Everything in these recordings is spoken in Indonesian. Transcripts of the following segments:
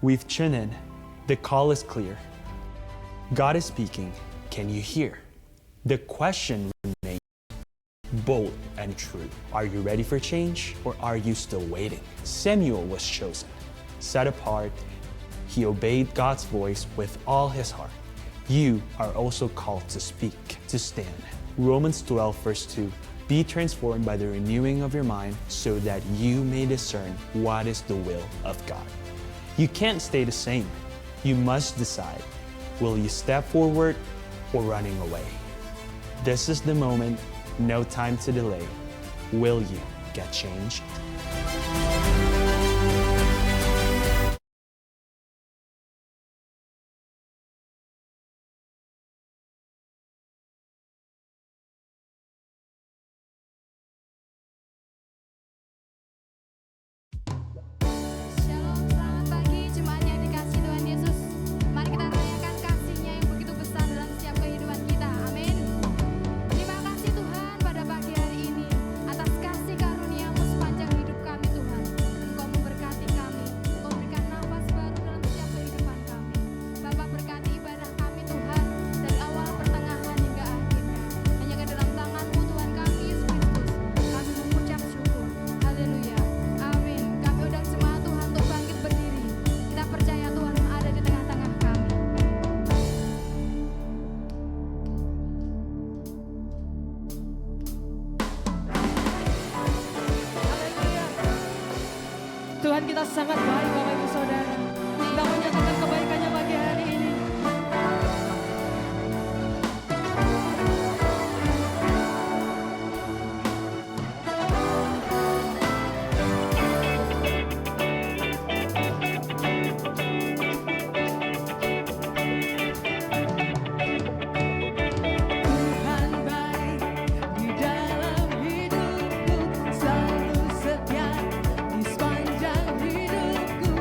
We've tuned in. The call is clear. God is speaking. Can you hear? The question remains bold and true. Are you ready for change, or are you still waiting? Samuel was chosen, set apart. He obeyed God's voice with all his heart. You are also called to speak, to stand. Romans 12 verse 2. Be transformed by the renewing of your mind so that you may discern what is the will of God. You can't stay the same. You must decide. Will you step forward or running away? This is the moment. No time to delay. Will you get changed? Shalom, selamat pagi jemaat yang dikasihi Tuhan Yesus. Mari kita rayakan kasih-Nya yang begitu besar dalam setiap kehidupan kita. Amin. Terima kasih Tuhan pada pagi hari ini atas kasih karunia-Mu sepanjang hidup kami Tuhan. Engkau memberkati kami, Engkau berikan nafas baru dalam setiap kehidupan kami. Bapa, berkati ibadah kami Tuhan dari awal pertengahan hingga akhirnya. Hanya ke dalam tangan-Mu Tuhan kami Yesus Kristus. Kami mengucap syukur. Haleluya. Amin. Kami undang jemaat Tuhan untuk bangkit berdiri. Kita percaya Tuhan ada di tengah-tengah kami. Haleluya. Tuhan kita sangat baik Bapak Ibu Saudara. Kita menyatakan kebaikannya pagi hari ini. Tuhan baik di dalam hidupku, selalu setia di sepanjang hidupku.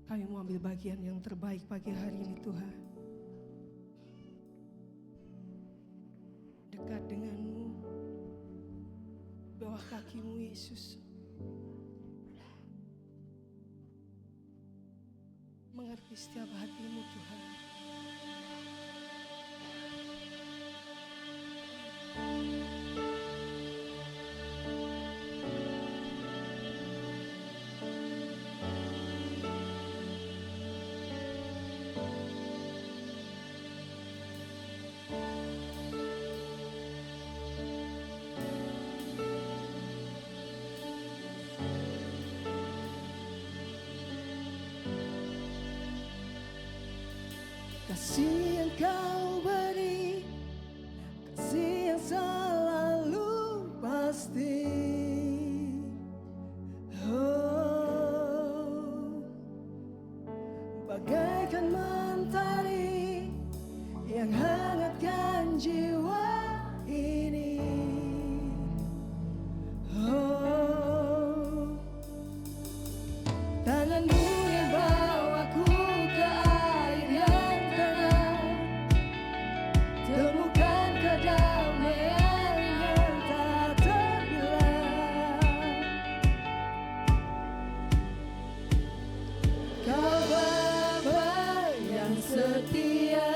Kami mau ambil bagian yang terbaik pagi hari ini Tuhan. Dekat denganmu, bawah kakimu Yesus. Mengerti setiap hatimu Tuhan. Kasih yang kau beri, kasih yang selalu pasti. Oh, bagaikan mentari yang hangatkan jiwa ini. Oh, tanganmu yang bawaku ke air yang tenang, temukan kedamaian yang tak terbilang. Kau Bapa yang setia,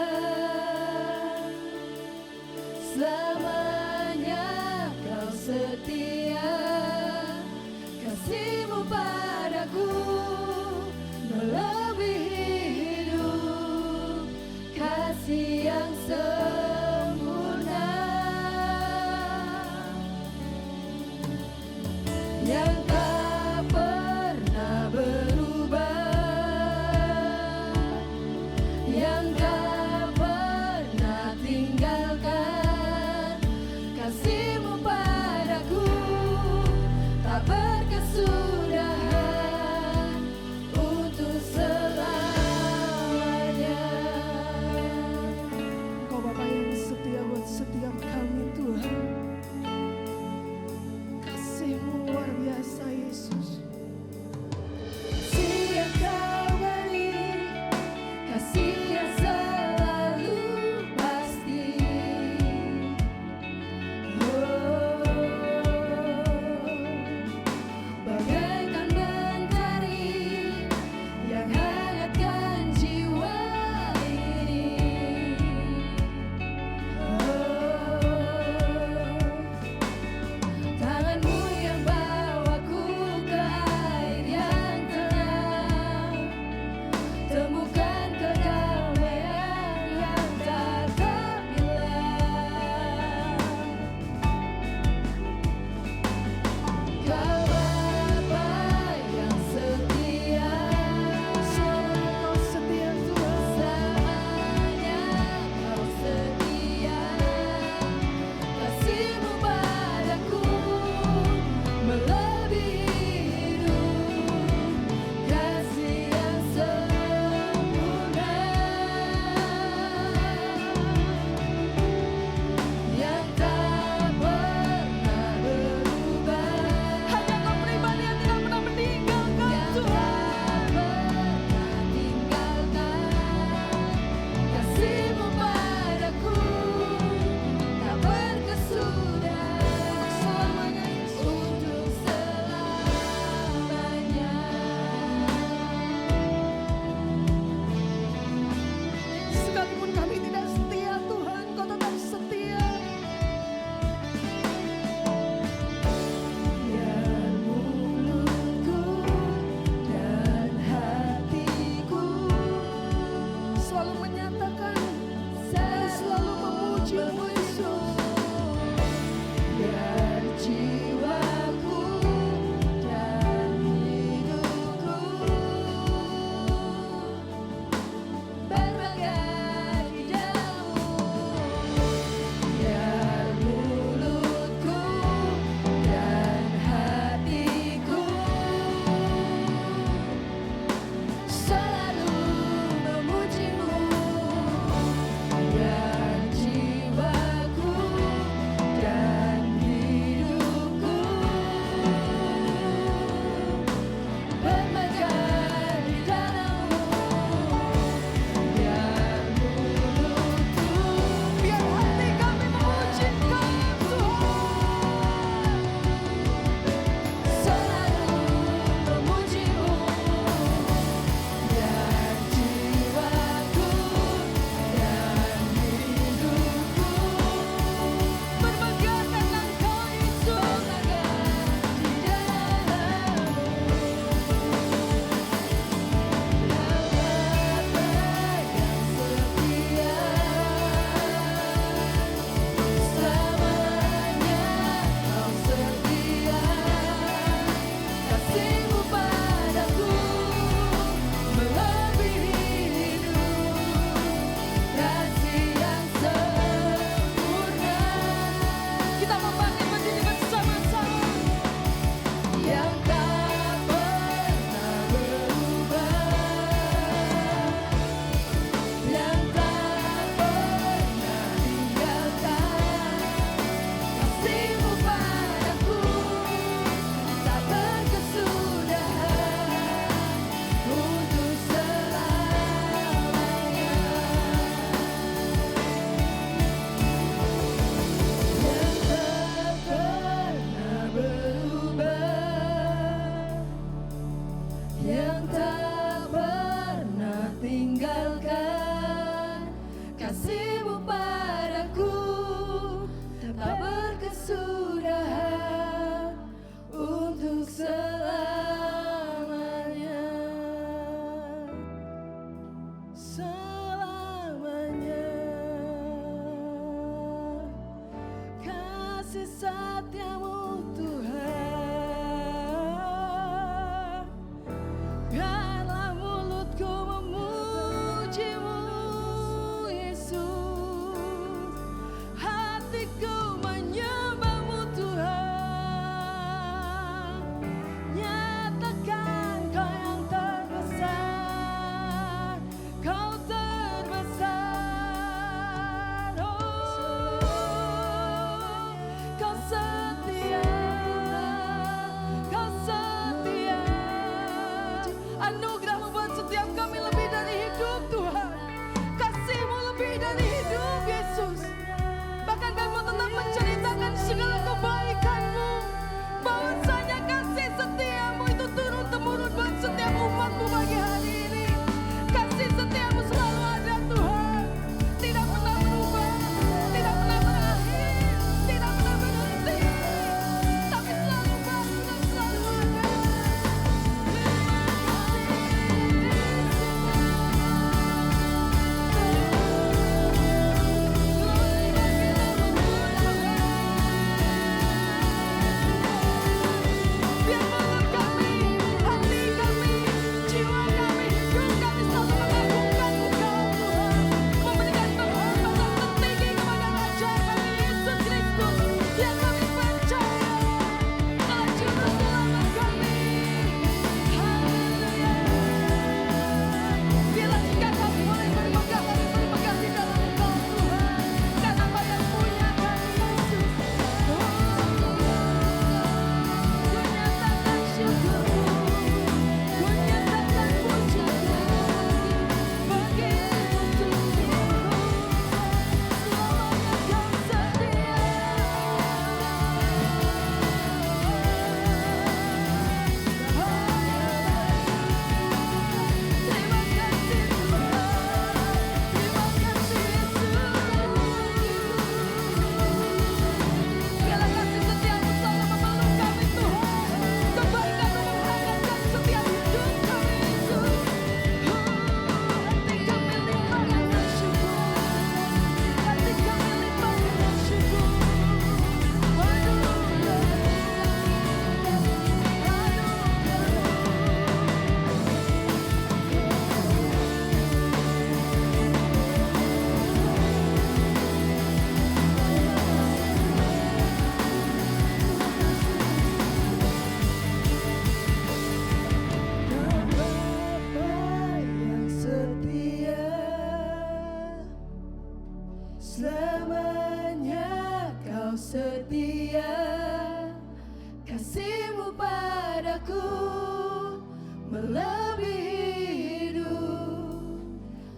melebihi hidup,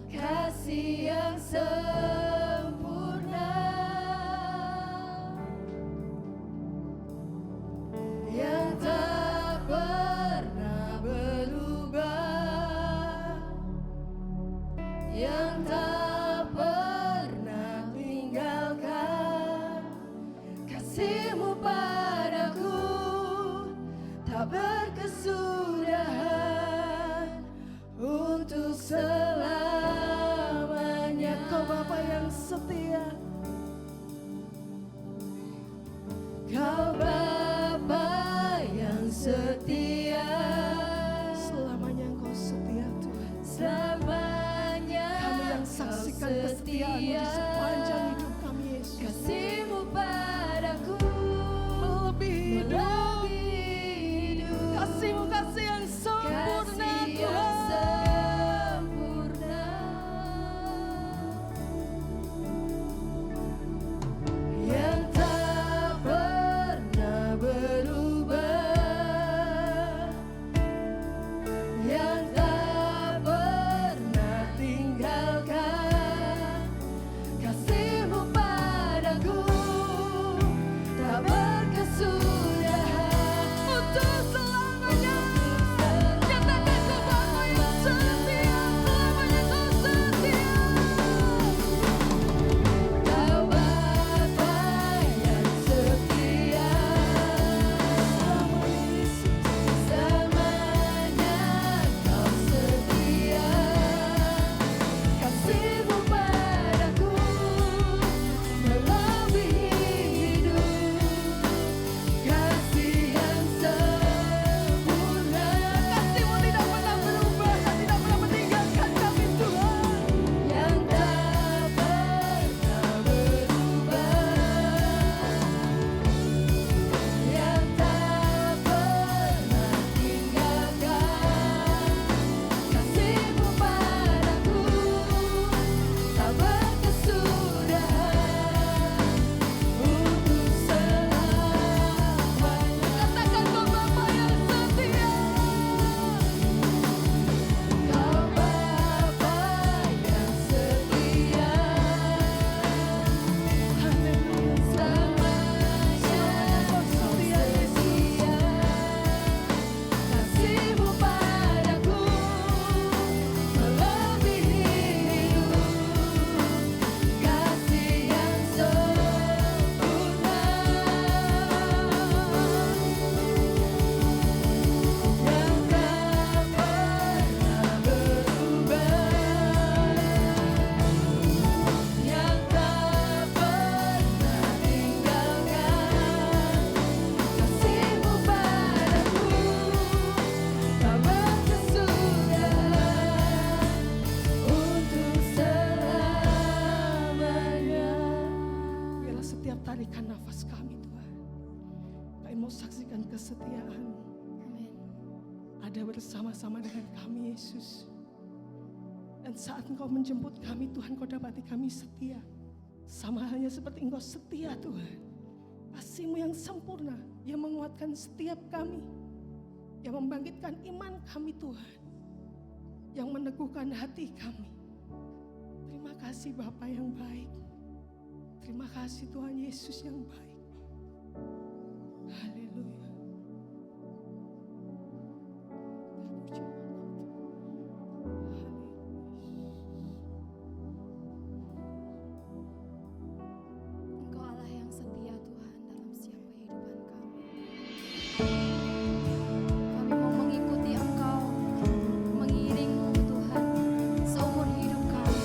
kasih yang sempurna, yang tak pernah berubah, yang tak pernah tinggalkan. Kasih-Mu padaku tak berkesudahan untuk selamanya. Kau Bapa yang setia, Kau Bapa yang setia, selamanya Engkau setia Tuhan. Selamanya kami yang saksikan kesetiaan-Mu di sepanjang hidup kami Yesus. Kasih-Mu padaku melebihi hidup, kasih-Mu kasih yang sempurna Tuhan. Yang tak pernah berubah, yang tak pernah tinggalkan. Kasih-Mu padaku tak berkesudahan untuk selamanya. Nyatakan Kau Bapa yang setia, selamanya Kau setia. Kau Bapa yang setia, selamanya Kau setia. Kasih-Mu padaku melebihi hidup, kasih yang sempurna. Kasih-Mu tidak pernah berubah dan tidak pernah meninggalkan kami Tuhan. Yang tak pernah berubah, yang tak pernah tinggalkan. Kasih-Mu padaku tak berkesudahan untuk selamanya. Katakan Kau Bapa yang setia, Kau Bapa yang setia. Haleluya, selamanya Kau setia Yesus. Kasih-Mu padaku melebihi hidup, kasih yang sempurna, yang tak pernah berubah, yang tak pernah tinggalkan. Kasih-Mu padaku tak berkesudahan untuk selamanya. Biarlah setiap tarikan nafas kami Tuhan, kami mau saksikan kesetiaan-Mu. Ada bersama-sama dengan kami Yesus. Dan saat Engkau menjemput kami Tuhan, Kau dapati kami setia. Sama halnya seperti Engkau setia Tuhan. Kasih-Mu yang sempurna, yang menguatkan setiap kami, yang membangkitkan iman kami Tuhan, yang meneguhkan hati kami. Terima kasih Bapa yang baik. Terima kasih Tuhan Yesus yang baik. Haleluya. Terpuji Engkau Allah yang setia Tuhan dalam setiap kehidupan kami. Kami mau mengikuti Engkau, mengiring-Mu Tuhan, seumur hidup kami.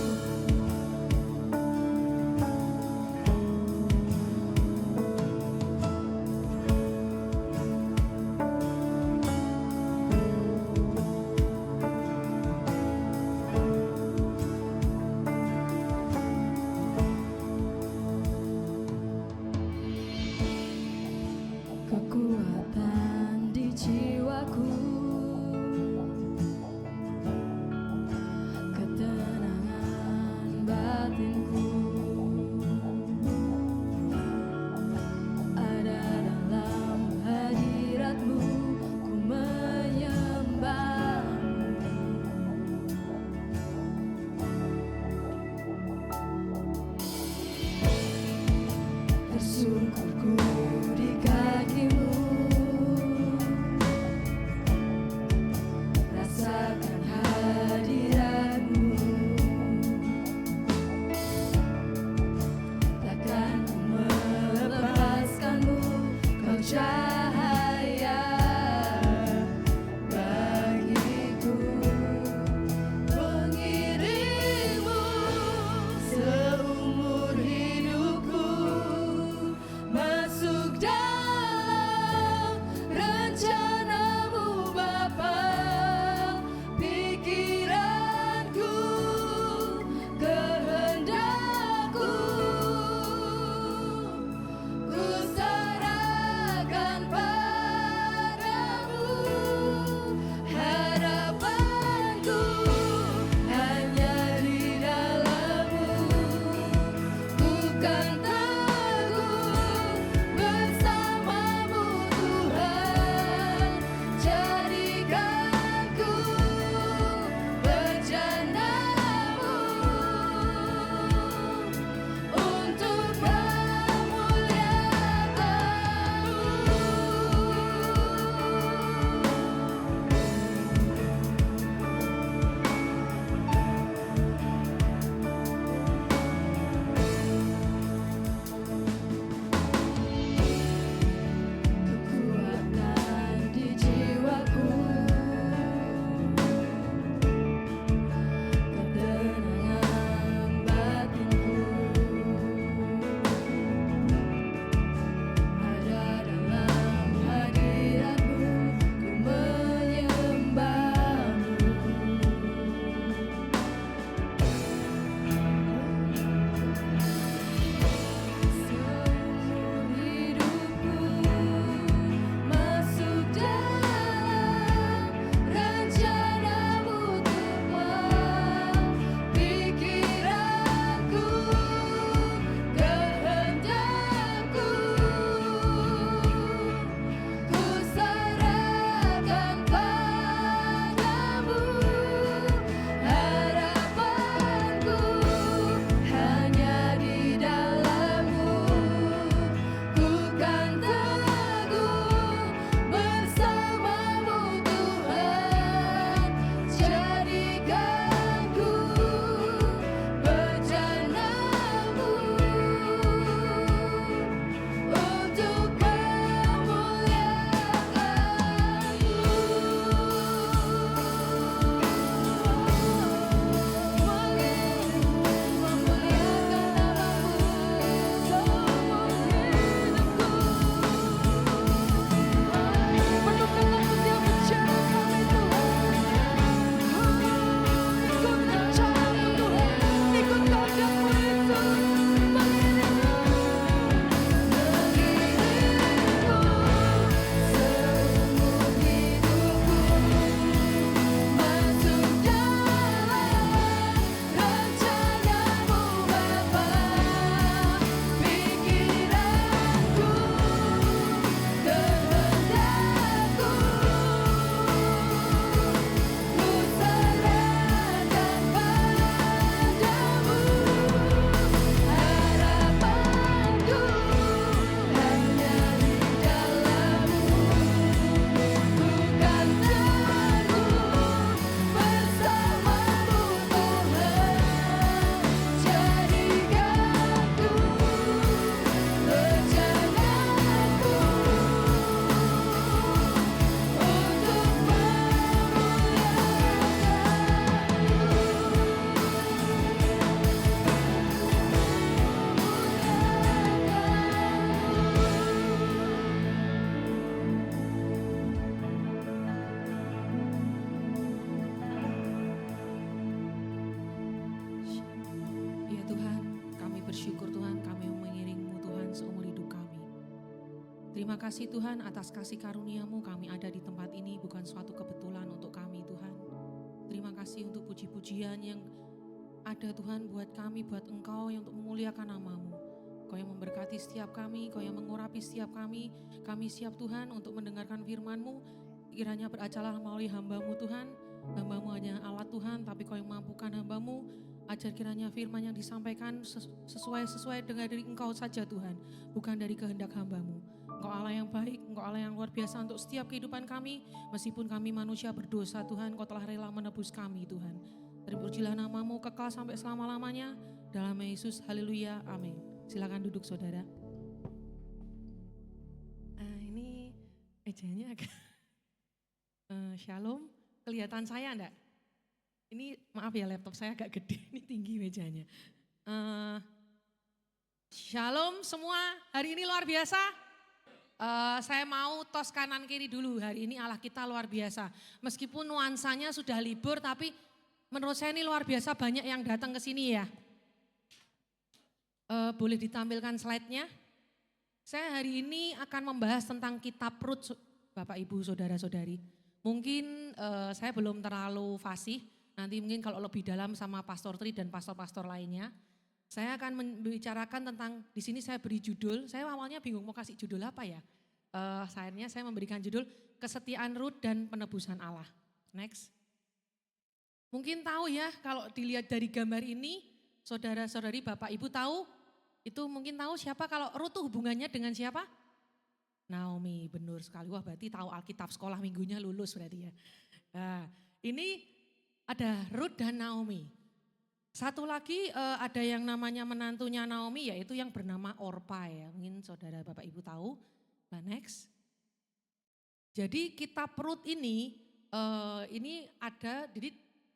Terima kasih Tuhan atas kasih karunia-Mu kami ada di tempat ini bukan suatu kebetulan untuk kami Tuhan. Terima kasih untuk puji-pujian yang ada Tuhan buat kami, buat Engkau yang untuk memuliakan nama-Mu. Kau yang memberkati setiap kami, Kau yang mengurapi setiap kami siap Tuhan untuk mendengarkan firman-Mu. Kiranya berajalah melalui hamba-Mu Tuhan. Hamba-Mu hanya alat Tuhan, tapi Kau yang mampukan hamba-Mu. Ajar kiranya firman yang disampaikan sesuai dengan dari Engkau saja Tuhan, bukan dari kehendak hamba-Mu. Engkau Allah yang baik, Engkau Allah yang luar biasa untuk setiap kehidupan kami. Meskipun kami manusia berdosa Tuhan, Engkau telah rela menebus kami Tuhan. Terpujilah nama-Mu kekal sampai selama-lamanya. Dalam nama Yesus, haleluya, amin. Silakan duduk saudara. Ini ejanya agak Shalom, kelihatan saya enggak? Ini maaf ya laptop saya agak gede, ini tinggi mejanya. Shalom semua, hari ini luar biasa. Saya mau tos kanan kiri dulu, hari ini Allah kita luar biasa. Meskipun nuansanya sudah libur tapi menurut saya ini luar biasa banyak yang datang ke sini ya. Boleh ditampilkan slide-nya? Saya hari ini akan membahas tentang kitab Rut, Bapak Ibu Saudara-saudari. Mungkin saya belum terlalu fasih, nanti mungkin kalau lebih dalam sama Pastor Tri dan pastor-pastor lainnya. Saya akan membicarakan tentang, di sini saya beri judul, saya awalnya bingung mau kasih judul apa ya. Akhirnya saya memberikan judul Kesetiaan Rut dan Penebusan Allah. Next. Mungkin tahu ya kalau dilihat dari gambar ini, saudara-saudari Bapak Ibu tahu, itu mungkin tahu siapa kalau Rut itu hubungannya dengan siapa? Naomi, benar sekali. Wah berarti tahu Alkitab sekolah minggunya lulus berarti ya. Nah, ini ada Rut dan Naomi. Satu lagi ada yang namanya menantunya Naomi yaitu yang bernama Orpa ya. Mungkin saudara Bapak Ibu tahu. Nah next. Jadi kitab Rut ini ada, jadi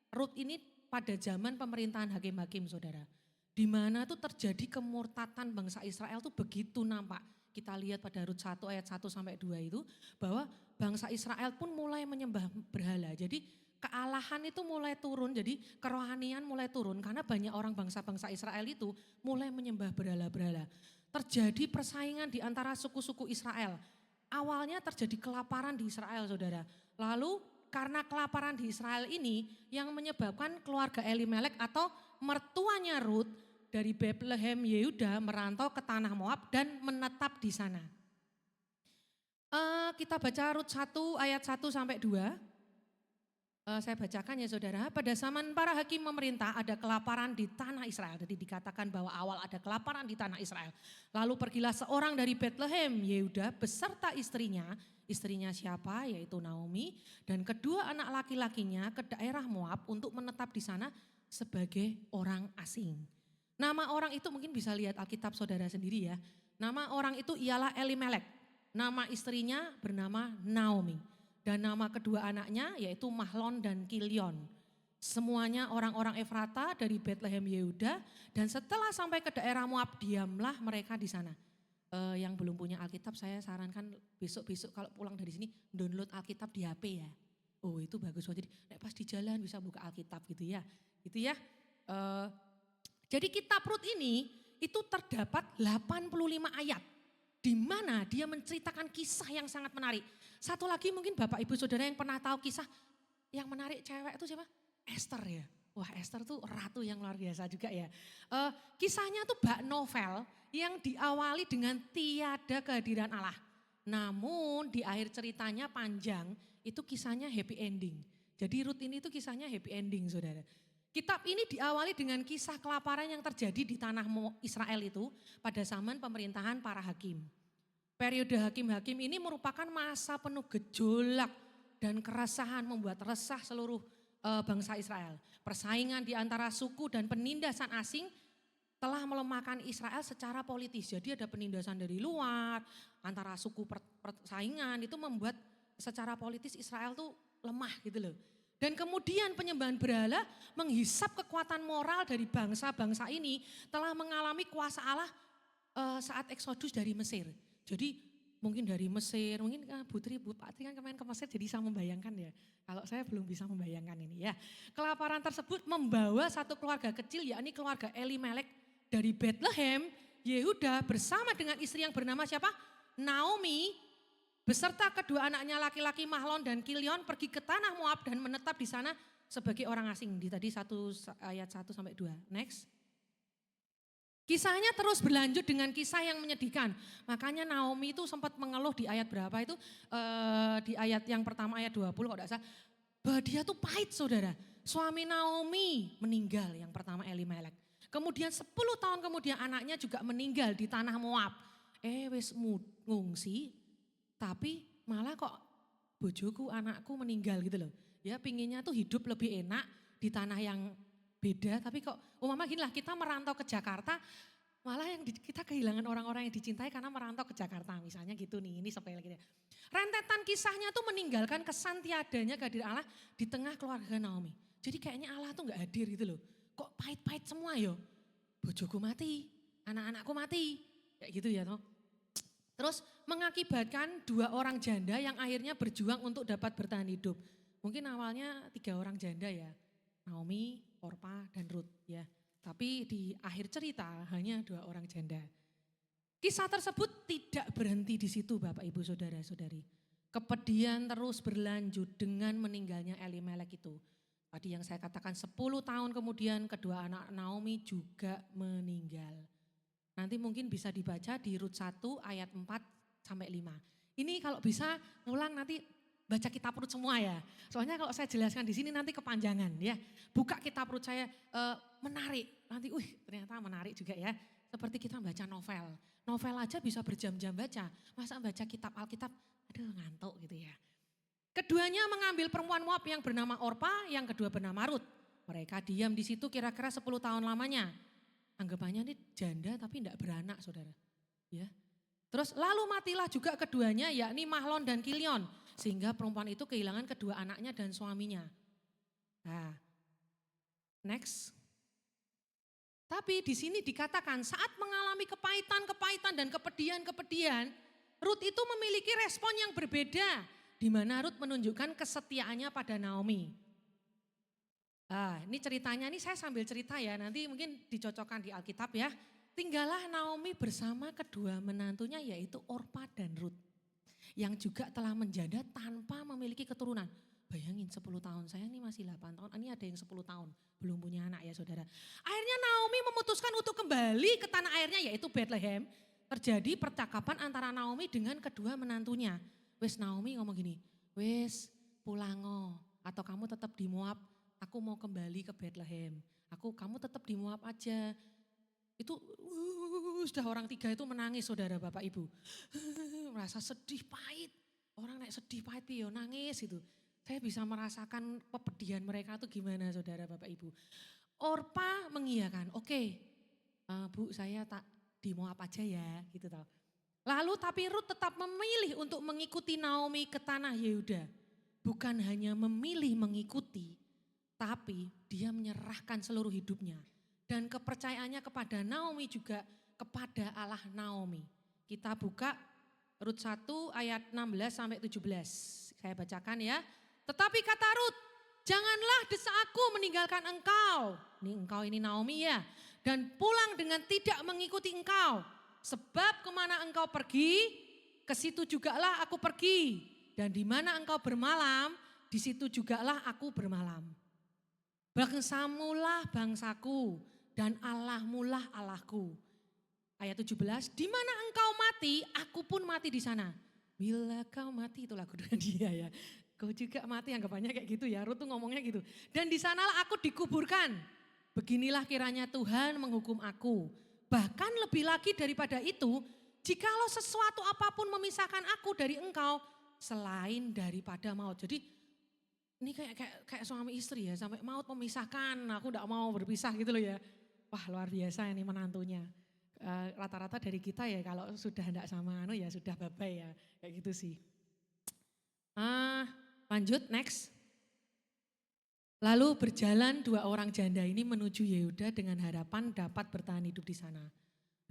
Rut ini pada zaman pemerintahan hakim-hakim saudara. Di mana tuh terjadi kemurtatan bangsa Israel tuh begitu nampak. Kita lihat pada Rut 1 ayat 1 sampai 2 itu bahwa bangsa Israel pun mulai menyembah berhala. Jadi kealahan itu mulai turun, jadi kerohanian mulai turun karena banyak orang bangsa-bangsa Israel itu mulai menyembah berhala-berhala. Terjadi persaingan di antara suku-suku Israel. Awalnya terjadi kelaparan di Israel saudara. Lalu karena kelaparan di Israel ini yang menyebabkan keluarga Elimelek atau mertuanya Rut dari Bethlehem Yehuda merantau ke tanah Moab dan menetap di sana. Kita baca Rut 1 ayat 1 sampai 2. Saya bacakan ya saudara, pada zaman para hakim memerintah ada kelaparan di tanah Israel. Jadi dikatakan bahwa awal ada kelaparan di tanah Israel. Lalu pergilah seorang dari Bethlehem Yehuda beserta istrinya siapa yaitu Naomi dan kedua anak laki-lakinya ke daerah Moab untuk menetap di sana sebagai orang asing. Nama orang itu mungkin bisa lihat Alkitab saudara sendiri ya. Nama orang itu ialah Elimelek, nama istrinya bernama Naomi. Dan nama kedua anaknya yaitu Mahlon dan Kilion. Semuanya orang-orang Efrata dari Bethlehem Yehuda. Dan setelah sampai ke daerah Moab diamlah mereka di sana. Yang belum punya Alkitab saya sarankan besok-besok kalau pulang dari sini download Alkitab di HP ya. Oh itu bagus banget. Jadi pas di jalan bisa buka Alkitab gitu ya. Gitu ya. Jadi kitab Rut ini itu terdapat 85 ayat. Di mana dia menceritakan kisah yang sangat menarik. Satu lagi mungkin Bapak Ibu Saudara yang pernah tahu kisah yang menarik cewek itu siapa? Esther ya. Wah Esther tuh ratu yang luar biasa juga ya. Kisahnya tuh bak novel yang diawali dengan tiada kehadiran Allah. Namun di akhir ceritanya panjang itu kisahnya happy ending. Jadi Rut ini tuh kisahnya happy ending saudara. Kitab ini diawali dengan kisah kelaparan yang terjadi di tanah Israel itu pada zaman pemerintahan para hakim. Periode hakim-hakim ini merupakan masa penuh gejolak dan keresahan membuat resah seluruh bangsa Israel. Persaingan di antara suku dan penindasan asing telah melemahkan Israel secara politis. Jadi ada penindasan dari luar, antara suku persaingan itu membuat secara politis Israel tuh lemah gitu loh. Dan kemudian penyembahan berhala menghisap kekuatan moral dari bangsa-bangsa ini telah mengalami kuasa Allah saat eksodus dari Mesir. Jadi mungkin dari Mesir, mungkin Bu Patri kan kemarin ke Mesir jadi bisa membayangkan ya. Kalau saya belum bisa membayangkan ini ya. Kelaparan tersebut membawa satu keluarga kecil yakni keluarga Elimelek dari Bethlehem, Yehuda bersama dengan istri yang bernama siapa? Naomi beserta kedua anaknya laki-laki Mahlon dan Kilion pergi ke tanah Moab dan menetap di sana sebagai orang asing. Di tadi ayat 1 sampai 2. Next. Kisahnya terus berlanjut dengan kisah yang menyedihkan. Makanya Naomi itu sempat mengeluh di ayat berapa itu, di ayat yang pertama ayat 20 kalau tidak salah. Bahwa dia tuh pahit saudara. Suami Naomi meninggal yang pertama Elimelek. Kemudian 10 tahun kemudian anaknya juga meninggal di tanah Moab. Wis ngungsi tapi malah kok bojoku anakku meninggal gitu loh. Ya pinginnya tuh hidup lebih enak di tanah yang beda, tapi kok mama gini lah, kita merantau ke Jakarta, malah yang kita kehilangan orang-orang yang dicintai karena merantau ke Jakarta misalnya gitu nih, ini sepele gitu. Rentetan kisahnya tuh meninggalkan kesan tiadanya kehadiran Allah di tengah keluarga Naomi. Jadi kayaknya Allah tuh gak hadir gitu loh, kok pahit-pahit semua yo, bojoku mati, anak-anakku mati, kayak gitu ya toh. Terus mengakibatkan 2 orang janda yang akhirnya berjuang untuk dapat bertahan hidup. Mungkin awalnya 3 orang janda ya, Naomi, Orpa, dan Ruth ya. Tapi di akhir cerita hanya 2 orang janda. Kisah tersebut tidak berhenti di situ Bapak Ibu Saudara-saudari. Kepedihan terus berlanjut dengan meninggalnya Elimelek itu. Tadi yang saya katakan 10 tahun kemudian kedua anak Naomi juga meninggal. Nanti mungkin bisa dibaca di Rut 1 ayat 4 sampai 5. Ini kalau bisa ulang nanti baca kitab Rut semua ya. Soalnya kalau saya jelaskan di sini nanti kepanjangan ya. Buka kitab Rut saya menarik. Nanti ternyata menarik juga ya. Seperti kita baca novel. Novel aja bisa berjam-jam baca. Masa baca kitab Alkitab, aduh ngantuk gitu ya. Keduanya mengambil perempuan Moab yang bernama Orpa, yang kedua bernama Rut. Mereka diam di situ kira-kira 10 tahun lamanya. Anggapannya ini janda tapi tidak beranak saudara. Ya. Terus lalu matilah juga keduanya yakni Mahlon dan Kilion. Sehingga perempuan itu kehilangan kedua anaknya dan suaminya. Nah, next. Tapi di sini dikatakan saat mengalami kepahitan dan kepedihan, Rut itu memiliki respon yang berbeda. Di mana Rut menunjukkan kesetiaannya pada Naomi. Ini ceritanya, ini saya sambil cerita ya, nanti mungkin dicocokkan di Alkitab ya. Tinggallah Naomi bersama kedua menantunya yaitu Orpa dan Rut. Yang juga telah menjanda tanpa memiliki keturunan. Bayangin 10 tahun, saya ini masih 8 tahun, ini ada yang 10 tahun belum punya anak ya saudara. Akhirnya Naomi memutuskan untuk kembali ke tanah airnya yaitu Bethlehem. Terjadi percakapan antara Naomi dengan kedua menantunya. Wes Naomi ngomong gini, wes pulango atau kamu tetap di Moab, aku mau kembali ke Bethlehem. Kamu tetap di Moab aja. Itu sudah orang 3 itu menangis saudara Bapak Ibu. Merasa sedih pahit. Orang naik sedih pahit piyo nangis itu. Saya bisa merasakan kepedihan mereka itu gimana saudara Bapak Ibu. Orpa mengiyakan, oke, Bu saya tak di Moab aja ya gitu tau. Lalu tapi Rut tetap memilih untuk mengikuti Naomi ke tanah Yehuda. Bukan hanya memilih mengikuti, tapi dia menyerahkan seluruh hidupnya. Dan kepercayaannya kepada Naomi juga kepada Allah Naomi. Kita buka Rut 1 ayat 16 sampai 17. Saya bacakan ya. Tetapi kata Rut, janganlah desaku meninggalkan engkau. Ini Naomi ya. Dan pulang dengan tidak mengikuti engkau. Sebab kemana engkau pergi, ke situ jugalah aku pergi. Dan di mana engkau bermalam, di situ jugalah aku bermalam. Bangsamulah bangsaku dan Allahmulah Allahku. Ayat 17, di mana engkau mati, aku pun mati di sana. Bila kau mati, itu lagu dengan dia ya. Kau juga mati, anggapannya kayak gitu ya. Rut tuh ngomongnya gitu. Dan di sanalah aku dikuburkan. Beginilah kiranya Tuhan menghukum aku. Bahkan lebih lagi daripada itu, jikalau sesuatu apapun memisahkan aku dari engkau, selain daripada maut. Jadi ini kayak suami istri ya, sampai maut memisahkan, aku tidak mau berpisah gitu loh ya. Wah luar biasa ini menantunya. Rata-rata dari kita ya kalau sudah tidak sama ya sudah bye-bye ya, kayak gitu sih. Lanjut next. Lalu berjalan 2 orang janda ini menuju Yehuda dengan harapan dapat bertahan hidup di sana.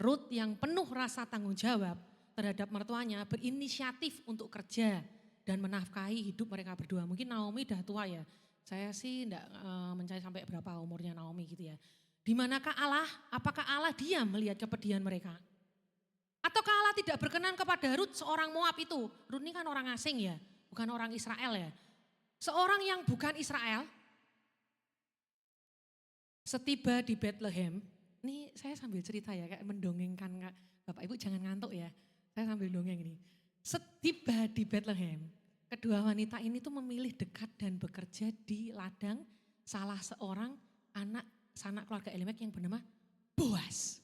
Rut yang penuh rasa tanggung jawab terhadap mertuanya berinisiatif untuk kerja dan menafkahi hidup mereka berdua. Mungkin Naomi udah tua ya, saya sih enggak mencari sampai berapa umurnya Naomi gitu ya. Di manakah Allah? Apakah Allah diam melihat kepedihan mereka? Ataukah Allah Allah tidak berkenan kepada Rut seorang Moab itu. Rut ini kan orang asing ya, bukan orang Israel ya. Seorang yang bukan Israel, setiba di Bethlehem, ini saya sambil cerita ya, kayak mendongengkan, Bapak Ibu jangan ngantuk ya, saya sambil dongeng ini. Setiba di Bethlehem, kedua wanita ini tuh memilih dekat dan bekerja di ladang salah seorang anak sanak keluarga Elimelek yang bernama Boas.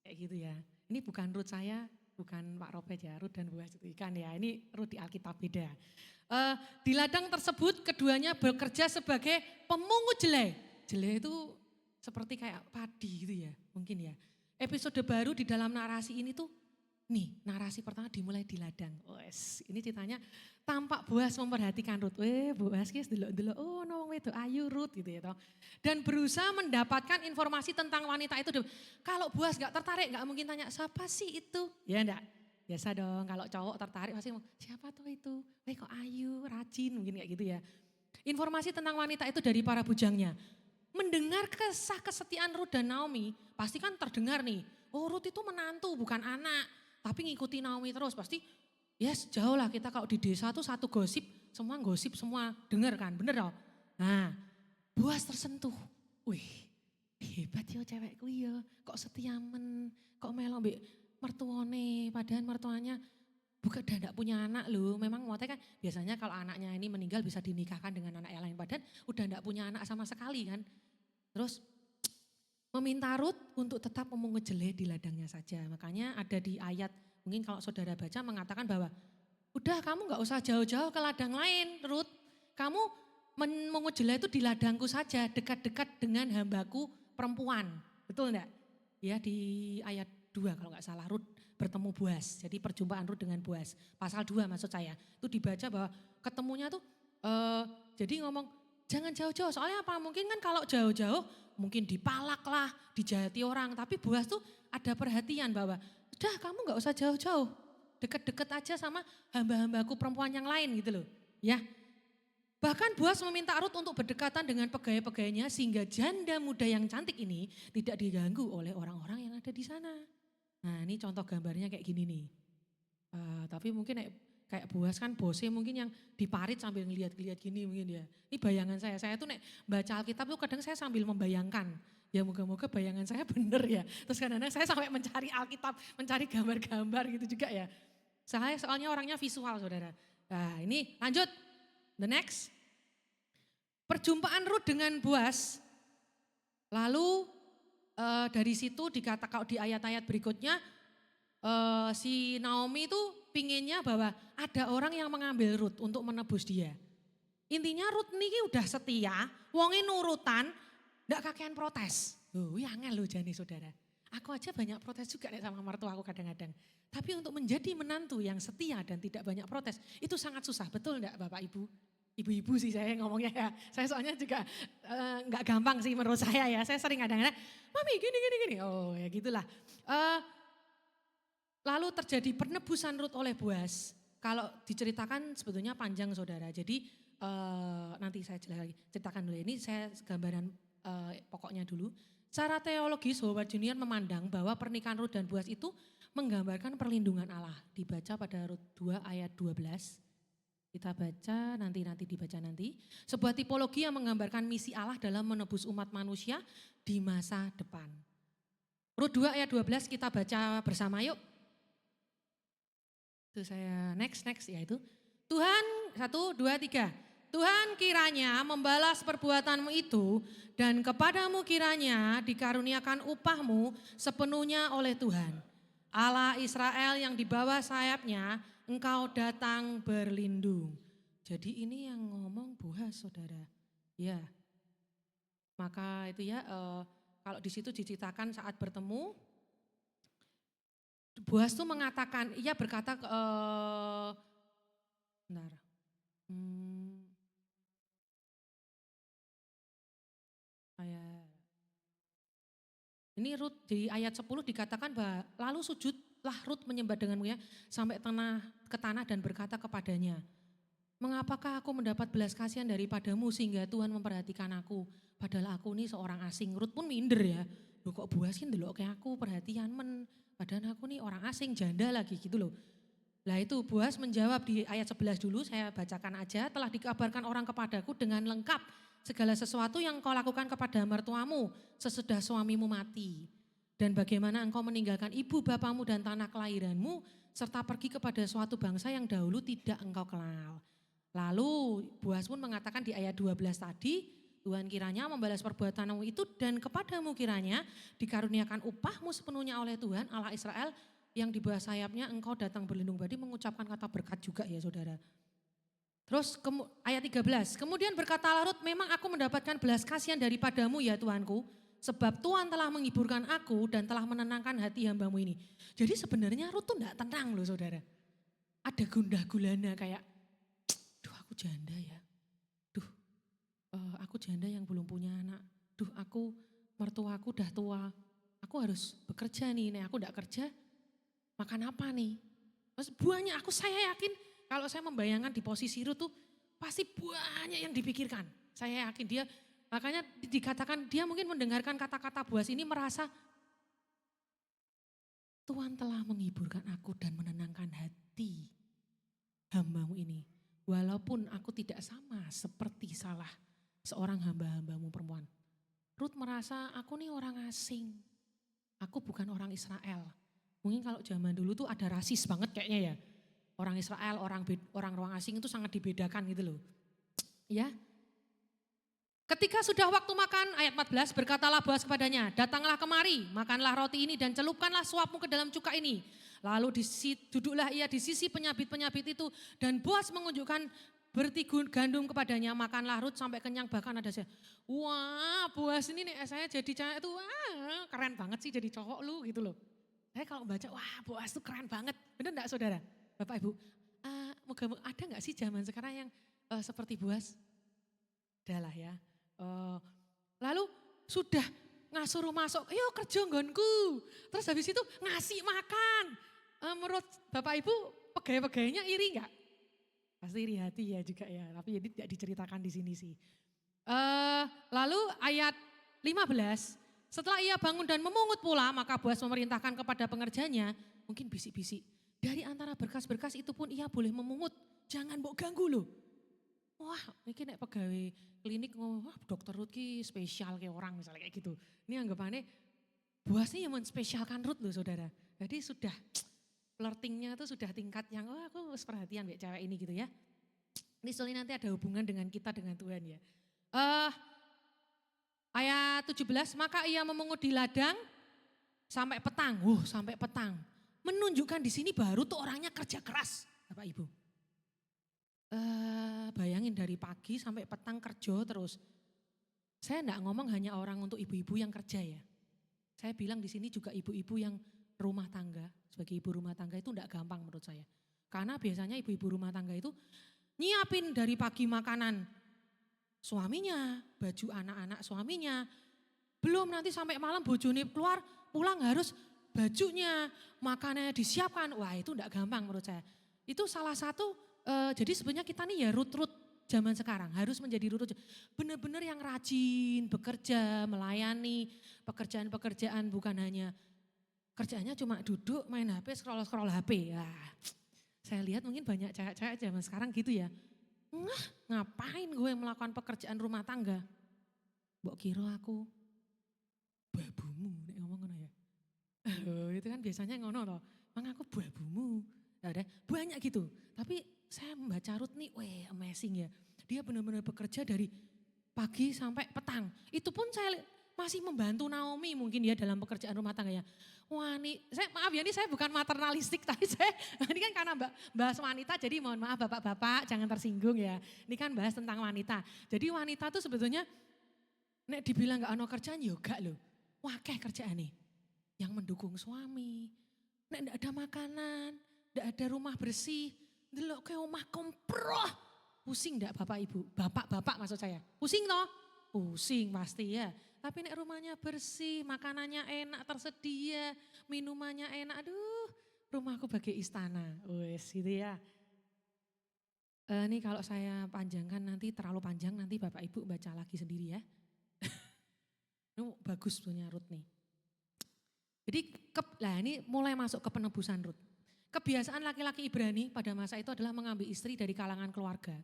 Kayak gitu ya. Ini bukan Rut saya, bukan Pak Robert ya, Rut dan Boas itu ikan ya. Ini Rut di Alkitab beda. Di ladang tersebut keduanya bekerja sebagai pemungut jelai. Jelai itu seperti kayak padi gitu ya, mungkin ya. Episode baru di dalam narasi ini tuh, nih narasi pertama dimulai di ladang. Ini ceritanya tampak Boas memperhatikan Rut. Boas guys delok-delok, oh no wedok ayu Rut gitu ya toh. Dan berusaha mendapatkan informasi tentang wanita itu. Kalau Boas gak tertarik gak mungkin tanya siapa sih itu. Ya enggak, biasa dong kalau cowok tertarik pasti siapa tuh itu. Kok ayu, rajin mungkin kayak gitu ya. Informasi tentang wanita itu dari para bujangnya. Mendengar kisah kesetiaan Rut dan Naomi pasti kan terdengar nih. Oh Rut itu menantu bukan anak. Tapi ngikuti Naomi terus pasti yes jauh lah kita kalau di desa tuh satu gosip semua dengar kan bener dong. Nah Boas tersentuh. Wih hebat ya cewekku ya kok setia kok melo mbek mertuane padahal mertuanya bukan udah punya anak loh. Memang maksudnya kan biasanya kalau anaknya ini meninggal bisa dinikahkan dengan anak yang lain padahal udah enggak punya anak sama sekali kan. Terus meminta Rut untuk tetap memungut jelai di ladangnya saja. Makanya ada di ayat, mungkin kalau saudara baca mengatakan bahwa, udah kamu gak usah jauh-jauh ke ladang lain Rut. Kamu memungut jelai itu di ladangku saja, dekat-dekat dengan hambaku perempuan. Betul enggak? Ya di ayat 2 kalau gak salah, Rut bertemu Boas. Jadi perjumpaan Rut dengan Boas. Pasal 2 maksud saya. Itu dibaca bahwa ketemunya tuh, jadi ngomong, jangan jauh-jauh, soalnya apa? Mungkin kan kalau jauh-jauh mungkin dipalak lah, dijahati orang. Tapi Boas tuh ada perhatian bahwa, udah kamu gak usah jauh-jauh. Deket-deket aja sama hamba-hambaku perempuan yang lain gitu loh. Ya. Bahkan Boas meminta Rut untuk berdekatan dengan pegawai-pegawainya sehingga janda muda yang cantik ini tidak diganggu oleh orang-orang yang ada di sana. Nah ini contoh gambarnya kayak gini nih. Tapi mungkin kayak Boas kan bosnya mungkin yang diparit sambil ngeliat-ngeliat gini mungkin ya. Ini bayangan saya tuh nek baca Alkitab tuh kadang saya sambil membayangkan. Ya moga-moga bayangan saya bener ya. Terus kadang-kadang saya sampai mencari Alkitab, mencari gambar-gambar gitu juga ya. Saya soalnya orangnya visual saudara. Nah ini lanjut, the next. Perjumpaan Rut dengan Boas. Lalu dari situ dikata kalau di ayat-ayat berikutnya si Naomi itu pinginnya bahwa ada orang yang mengambil Rut untuk menebus dia. Intinya Rut ini udah setia, wonge nurutan, ndak kakean protes. Angel loh jane saudara. Aku aja banyak protes juga nih sama mertua aku kadang-kadang. Tapi untuk menjadi menantu yang setia dan tidak banyak protes, itu sangat susah. Betul enggak Bapak Ibu? Ibu-ibu sih saya ngomongnya ya. Saya soalnya juga enggak gampang sih menurut saya ya. Saya sering kadang-kadang, mami gini. Oh ya gitulah. Lalu terjadi penebusan Rut oleh Boas. Kalau diceritakan sebetulnya panjang saudara. Jadi nanti saya ceritakan dulu. Ini saya gambaran pokoknya dulu. Secara teologis Howard Junior memandang bahwa pernikahan Rut dan Boas itu menggambarkan perlindungan Allah. Dibaca pada Rut 2 ayat 12. Kita baca nanti dibaca nanti. Sebuah tipologi yang menggambarkan misi Allah dalam menebus umat manusia di masa depan. Rut 2 ayat 12 kita baca bersama yuk. Itu saya next yaitu Tuhan 1, 2, 3. Tuhan kiranya membalas perbuatanmu itu dan kepadamu kiranya dikaruniakan upahmu sepenuhnya oleh Tuhan. Allah Israel yang di bawah sayapnya engkau datang berlindung. Jadi ini yang ngomong Boas saudara. Ya, maka itu ya kalau di situ diceritakan saat bertemu. Boas tuh mengatakan, ia berkata, benar. Ini Rut di ayat 10 dikatakan bahwa lalu sujudlah Rut menyembah dengan mulia sampai ke tanah dan berkata kepadanya, mengapakah aku mendapat belas kasihan daripadamu sehingga Tuhan memperhatikan aku, padahal aku ini seorang asing. Rut pun minder ya, loh kok Boas kan ndelok kayak aku perhatian Padahal aku nih orang asing, janda lagi gitu loh. Lah itu Boas menjawab di ayat 11 dulu, saya bacakan aja. Telah dikabarkan orang kepadaku dengan lengkap segala sesuatu yang kau lakukan kepada mertuamu sesudah suamimu mati. Dan bagaimana engkau meninggalkan ibu bapamu dan tanah kelahiranmu serta pergi kepada suatu bangsa yang dahulu tidak engkau kenal. Lalu Boas pun mengatakan di ayat 12 tadi, Tuhan kiranya membalas perbuatanmu itu dan kepadamu kiranya dikaruniakan upahmu sepenuhnya oleh Tuhan Allah Israel yang di bawah sayapnya engkau datang berlindung. Berarti mengucapkan kata berkat juga ya saudara. Terus ayat 13, kemudian berkatalah Rut, memang aku mendapatkan belas kasihan daripadamu ya Tuanku, sebab Tuhan telah menghiburkan aku dan telah menenangkan hati hambamu ini. Jadi sebenarnya Rut tuh enggak tenang loh saudara. Ada gundah gulana kayak, duh aku janda ya, duh aku janda yang belum punya anak, duh aku mertuaku udah tua, aku harus bekerja nih, aku enggak kerja, makan apa nih? Terus banyak, saya yakin kalau saya membayangkan di posisi Rut tuh pasti banyak yang dipikirkan. Saya yakin dia, makanya dikatakan dia mungkin mendengarkan kata-kata Boas ini merasa Tuhan telah menghiburkan aku dan menenangkan hati hambamu ini. Walaupun aku tidak sama seperti salah seorang hamba-hambamu perempuan. Rut merasa aku nih orang asing, aku bukan orang Israel. Mungkin kalau zaman dulu tuh ada rasis banget kayaknya ya. Orang Israel, orang ruang asing itu sangat dibedakan gitu loh. Ya. Ketika sudah waktu makan, ayat 14, berkatalah Boas kepadanya, datanglah kemari, makanlah roti ini dan celupkanlah suapmu ke dalam cuka ini. Lalu duduklah ia di sisi penyabit-penyabit itu dan Boas menunjukkan berti gandum kepadanya, makanlah Rut sampai kenyang, bahkan ada saya, wah Boas ini nih saya jadi cewek itu, wah keren banget sih jadi cowok lu gitu loh. Saya kalau baca, wah Boas itu keren banget, bener enggak saudara? Bapak Ibu, moga ada nggak sih zaman sekarang yang seperti Boas? Adalah ya. Lalu sudah ngasuruh masuk, ayo kerja nggonku. Terus habis itu ngasih makan. Menurut Bapak Ibu, pegawai-pegawainya iri nggak? Pasti iri hati ya juga ya, tapi jadi tidak diceritakan di sini sih. Lalu ayat 15, setelah ia bangun dan memungut pula, maka Boas memerintahkan kepada pengerjanya, mungkin bisik-bisik. Dari antara berkas-berkas itu pun ia boleh memungut, jangan mbok ganggu loh. Wah, ini nek pegawai klinik ngomong, wah dokter Rut ki spesial kayak orang misalnya kayak gitu. Ini anggapannya Boas ini yang menspesialkan Rut loh saudara. Jadi sudah flirtingnya itu sudah tingkat yang, wah aku harus perhatian kayak cewek ini gitu ya. Ini soalnya nanti ada hubungan dengan kita dengan Tuhan ya. Ayat 17, maka ia memungut di ladang sampai petang. Sampai petang. Menunjukkan di sini baru tuh orangnya kerja keras, Bapak Ibu. Bayangin dari pagi sampai petang kerja terus. Saya enggak ngomong hanya orang untuk ibu-ibu yang kerja ya. Saya bilang di sini juga ibu-ibu yang rumah tangga. Sebagai ibu rumah tangga itu enggak gampang menurut saya. Karena biasanya ibu-ibu rumah tangga itu nyiapin dari pagi makanan suaminya, baju anak-anak suaminya. Belum nanti sampai malam bojone keluar, pulang harus bajunya, makanannya disiapkan. Wah itu enggak gampang menurut saya. Itu salah satu, jadi sebenarnya kita nih ya Rut-Rut zaman sekarang harus menjadi Rut-Rut. Benar-benar yang rajin, bekerja, melayani, pekerjaan-pekerjaan bukan hanya kerjaannya cuma duduk, main HP, scroll-scroll HP. Ya, saya lihat mungkin banyak cewek-cewek zaman sekarang gitu ya. Ngapain gue melakukan pekerjaan rumah tangga? Mbok kira aku babumu, nek ngomong ngono ya. Itu kan biasanya ngono loh, emang aku babumu. Ada banyak gitu, tapi saya membaca Rut nih, amazing ya. Dia benar-benar bekerja dari pagi sampai petang. Itu pun saya masih membantu Naomi mungkin ya dalam pekerjaan rumah tangganya. Wah nih, maaf ya ini saya bukan maternalistik, tapi saya ini kan karena bahas wanita, jadi mohon maaf bapak-bapak jangan tersinggung ya. Ini kan bahas tentang wanita. Jadi wanita tuh sebetulnya, nek dibilang gak ada kerjaan yoga loh. Wah kayak kerjaan nih, yang mendukung suami. Nek gak ada makanan, gak ada rumah bersih, delok kayak omah komproh. Pusing gak bapak ibu? Bapak-bapak maksud saya. Pusing toh? Pusing pasti ya. Tapi nek rumahnya bersih, makanannya enak, tersedia, minumannya enak. Aduh, rumahku bagai istana. Wes gitu ya. Ini kalau saya panjangkan nanti terlalu panjang, nanti bapak ibu baca lagi sendiri ya. Ini bagus punya Rut nih. Jadi ini mulai masuk ke penebusan Rut. Kebiasaan laki-laki Ibrani pada masa itu adalah mengambil istri dari kalangan keluarga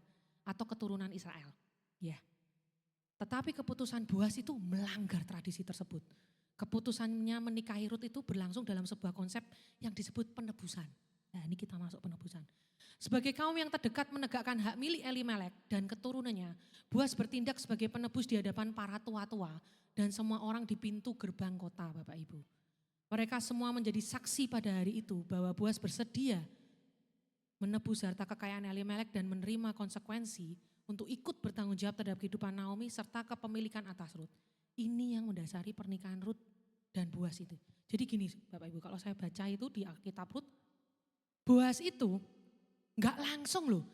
atau keturunan Israel. Ya. Tetapi keputusan Boas itu melanggar tradisi tersebut. Keputusannya menikahi Rut itu berlangsung dalam sebuah konsep yang disebut penebusan. Nah ini kita masuk penebusan. Sebagai kaum yang terdekat menegakkan hak milik Elimelek dan keturunannya, Boas bertindak sebagai penebus di hadapan para tua-tua dan semua orang di pintu gerbang kota, Bapak Ibu. Mereka semua menjadi saksi pada hari itu bahwa Boas bersedia menebus harta kekayaan Elimelek dan menerima konsekuensi untuk ikut bertanggung jawab terhadap kehidupan Naomi serta kepemilikan atas Rut. Ini yang mendasari pernikahan Rut dan Boas itu. Jadi gini Bapak Ibu, kalau saya baca itu di Alkitab Rut, Boas itu enggak langsung loh.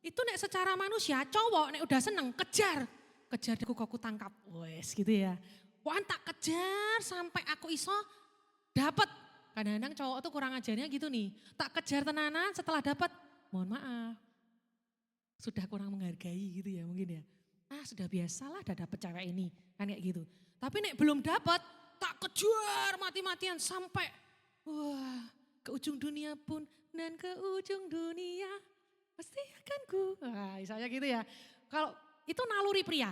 Itu nek secara manusia cowok nek udah seneng kejar aku tangkap. Wes gitu ya. Wan tak kejar sampai aku iso dapat. Kadang-kadang cowok tuh kurang ajarnya gitu nih. Tak kejar tenanan setelah dapat, mohon maaf. Sudah kurang menghargai gitu ya mungkin ya. Sudah biasalah udah dapet cewek ini. Kan kayak gitu. Tapi nek belum dapat, tak kejar mati-matian sampai wah ke ujung dunia pun dan ke ujung dunia pasti akan ku. Misalnya gitu ya. Kalau itu naluri pria.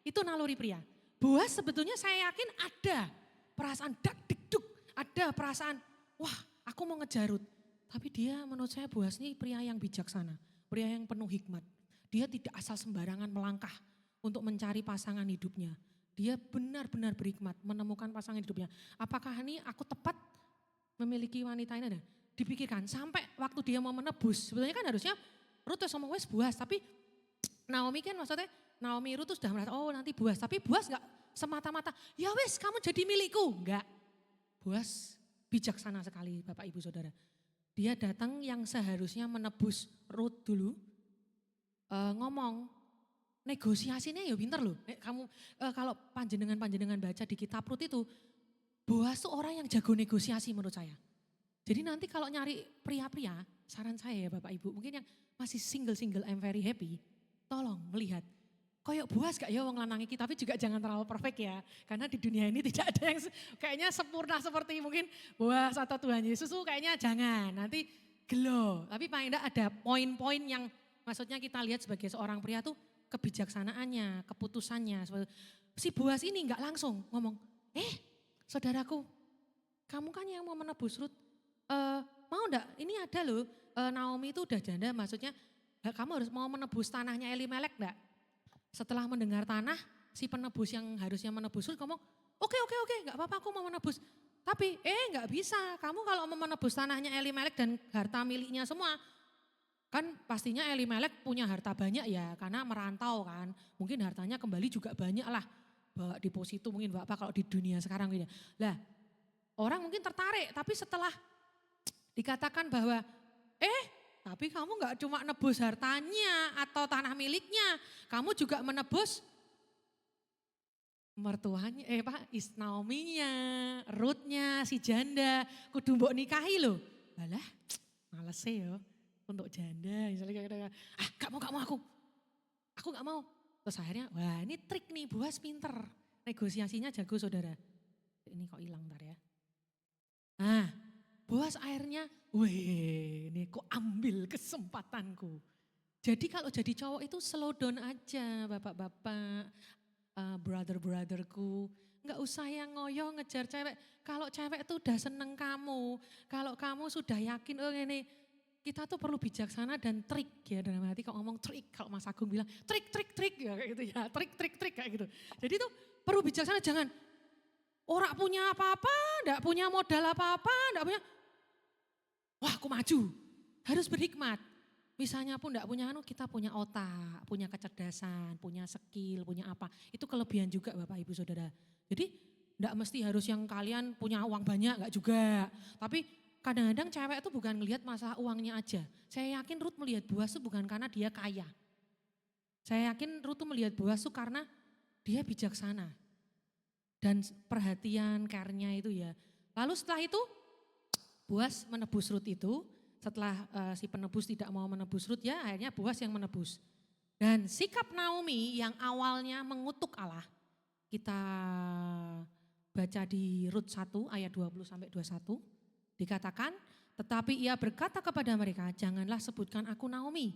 Itu naluri pria. Boas sebetulnya saya yakin ada perasaan dak dikduk. Ada perasaan, wah aku mau ngejar Rut. Tapi dia menurut saya Boas ini pria yang bijaksana, pria yang penuh hikmat. Dia tidak asal sembarangan melangkah untuk mencari pasangan hidupnya. Dia benar-benar berhikmat menemukan pasangan hidupnya. Apakah ini aku tepat memiliki wanita ini? Dipikirkan sampai waktu dia mau menebus. Sebetulnya kan harusnya Rut sama wes Boas. Tapi Naomi kan maksudnya Naomi Rut sudah merasa oh nanti Boas. Tapi Boas gak semata-mata ya wes kamu jadi milikku. Enggak. Boas bijaksana sekali Bapak Ibu Saudara. Dia datang yang seharusnya menebus Rut dulu. Ngomong negosiasinya ya pinter loh. Kamu kalau panjenengan baca di kitab Rut itu. Boas tuh orang yang jago negosiasi menurut saya. Jadi nanti kalau nyari pria-pria, saran saya ya Bapak Ibu. Mungkin yang masih single I'm very happy. Tolong melihat. Kayak Boas gak ya wong lanang iki, tapi juga jangan terlalu perfect ya. Karena di dunia ini tidak ada yang kayaknya sempurna seperti mungkin Boas atau Tuhan Yesus tuh kayaknya jangan. Nanti gelo. Tapi paling enggak ada poin-poin yang maksudnya kita lihat sebagai seorang pria tuh kebijaksanaannya, keputusannya. Si Boas ini gak langsung ngomong, saudaraku kamu kan yang mau menebus Rut. Mau enggak? Ini ada loh Naomi itu udah janda maksudnya kamu harus mau menebus tanahnya Elimelek enggak? Setelah mendengar tanah, si penebus yang harusnya menebus Rut ngomong, oke, gak apa-apa aku mau menebus. Tapi gak bisa, kamu kalau mau menebus tanahnya Elimelek dan harta miliknya semua, kan pastinya Elimelek punya harta banyak ya, karena merantau kan. Mungkin hartanya kembali juga banyak lah, bawa deposito mungkin Bapak kalau di dunia sekarang gitu. Lah orang mungkin tertarik, tapi setelah dikatakan bahwa tapi kamu gak cuma nebus hartanya atau tanah miliknya, kamu juga menebus mertuanya, Naominya, Rutnya, si janda, kudu mbok nikahi loh. Alah, males ya untuk janda, misalnya kayak gak mau aku gak mau. Terus akhirnya, wah ini trik nih, Boas pinter, negosiasinya jago saudara. Ini kok hilang ntar ya. Boas akhirnya, weh ini kok ambil kesempatanku. Jadi kalau jadi cowok itu slow down aja bapak-bapak, brother-brotherku. Enggak usah yang ngoyo ngejar cewek. Kalau cewek itu udah seneng kamu, kalau kamu sudah yakin ini kita tuh perlu bijaksana dan trik ya dalam hati kalau ngomong trik. Kalau Mas Agung bilang trik ya kayak gitu ya, trik kayak gitu. Jadi tuh perlu bijaksana jangan orang punya apa-apa, enggak punya modal apa-apa, enggak punya wah aku maju, harus berhikmat. Misalnya pun enggak punya kita punya otak, punya kecerdasan, punya skill, punya apa. Itu kelebihan juga Bapak Ibu Saudara. Jadi enggak mesti harus yang kalian punya uang banyak, enggak juga. Tapi kadang-kadang cewek itu bukan ngelihat masalah uangnya aja. Saya yakin Rut melihat Boas itu bukan karena dia kaya. Saya yakin Rut itu melihat Boas itu karena dia bijaksana. Dan perhatian, care-nya itu ya. Lalu setelah itu Boas menebus Rut itu, setelah si penebus tidak mau menebus Rut ya akhirnya Boas yang menebus. Dan sikap Naomi yang awalnya mengutuk Allah, kita baca di Rut 1 ayat 20 sampai 21. Dikatakan, tetapi ia berkata kepada mereka, janganlah sebutkan aku Naomi.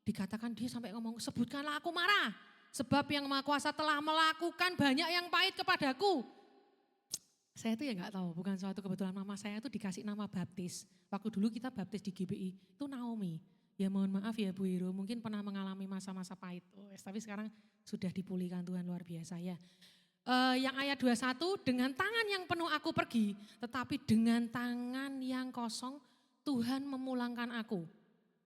Dikatakan dia sampai ngomong, sebutkanlah aku Mara. Sebab yang Maha Kuasa telah melakukan banyak yang pahit kepadaku. Saya itu ya nggak tahu, bukan suatu kebetulan mama saya itu dikasih nama baptis. Waktu dulu kita baptis di GBI, itu Naomi. Ya mohon maaf ya Bu Iro, mungkin pernah mengalami masa-masa pahit. Tapi sekarang sudah dipulihkan Tuhan luar biasa ya. Yang ayat 21, dengan tangan yang penuh aku pergi, tetapi dengan tangan yang kosong Tuhan memulangkan aku.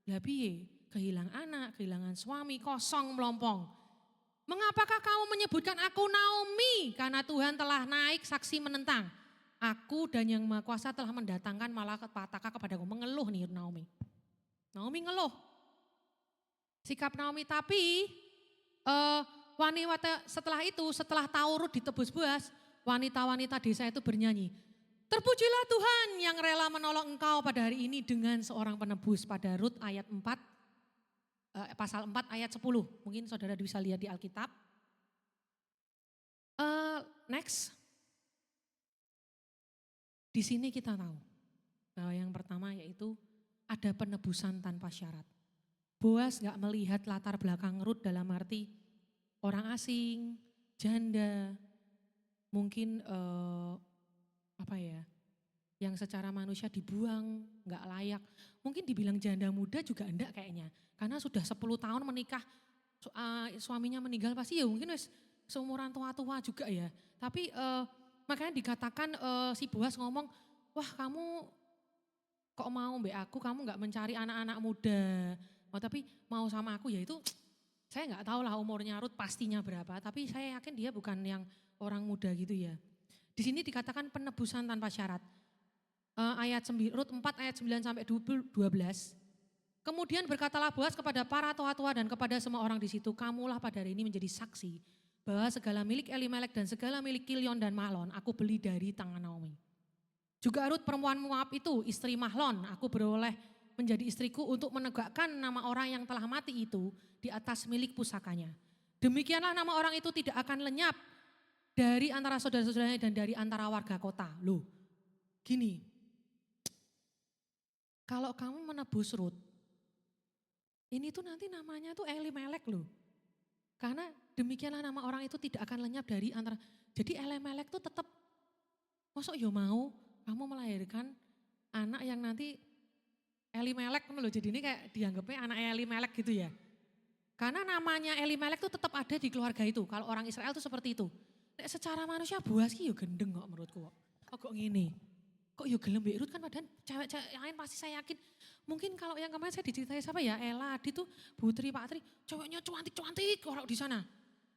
Lah piye? Kehilangan anak, kehilangan suami, kosong melompong. Mengapakah kamu menyebutkan aku Naomi? Karena Tuhan telah naik saksi menentang. Aku dan yang Maha Kuasa telah mendatangkan malapetaka kepadaku. Mengeluh nih Naomi. Naomi ngeluh. Sikap Naomi tapi wanita setelah itu, setelah tahu Rut ditebus buas, wanita-wanita desa itu bernyanyi. Terpujilah Tuhan yang rela menolong engkau pada hari ini dengan seorang penebus. Pada Rut ayat 4. Pasal 4 ayat 10, mungkin saudara bisa lihat di Alkitab. Next, di sini kita tahu bahwa yang pertama yaitu ada penebusan tanpa syarat. Boas gak melihat latar belakang Rut dalam arti orang asing, janda, mungkin yang secara manusia dibuang, gak layak. Mungkin dibilang janda muda juga enggak kayaknya. Karena sudah 10 tahun menikah, suaminya meninggal pasti ya mungkin seumuran tua-tua juga ya. Tapi makanya dikatakan si Boas ngomong, wah kamu kok mau mbak aku, kamu gak mencari anak-anak muda. Tapi mau sama aku ya itu, saya gak tahu lah umurnya Rut pastinya berapa. Tapi saya yakin dia bukan yang orang muda gitu ya. Di sini dikatakan penebusan tanpa syarat. Rut 4 ayat 9 sampai 12. Kemudian berkatalah Boas kepada para tua-tua dan kepada semua orang di situ, kamulah pada hari ini menjadi saksi bahwa segala milik Elimelek dan segala milik Kilion dan Mahlon aku beli dari tangan Naomi. Juga Rut perempuan Moab itu, istri Mahlon, aku beroleh menjadi istriku untuk menegakkan nama orang yang telah mati itu di atas milik pusakanya. Demikianlah nama orang itu tidak akan lenyap dari antara saudara-saudaranya dan dari antara warga kota. Loh, gini. Kalau kamu menebus Rut, ini tuh nanti namanya tuh Elimelek loh. Karena demikianlah nama orang itu tidak akan lenyap dari antara. Jadi Elimelek tuh tetap, masuk ya mau kamu melahirkan anak yang nanti Elimelek loh. Jadi ini kayak dianggapnya anak Elimelek gitu ya. Karena namanya Elimelek tuh tetap ada di keluarga itu. Kalau orang Israel tuh seperti itu. Secara manusia Boas ki ya gendeng kok menurutku kok. Kok gini. Kok yuk gelem Mbak Rut kan padahal cewek-cewek yang lain pasti saya yakin. Mungkin kalau yang kemarin saya diceritain siapa ya, Ella, Adi tuh Bu Tri, Pak Tri, ceweknya cuantik-cuantik orang di sana.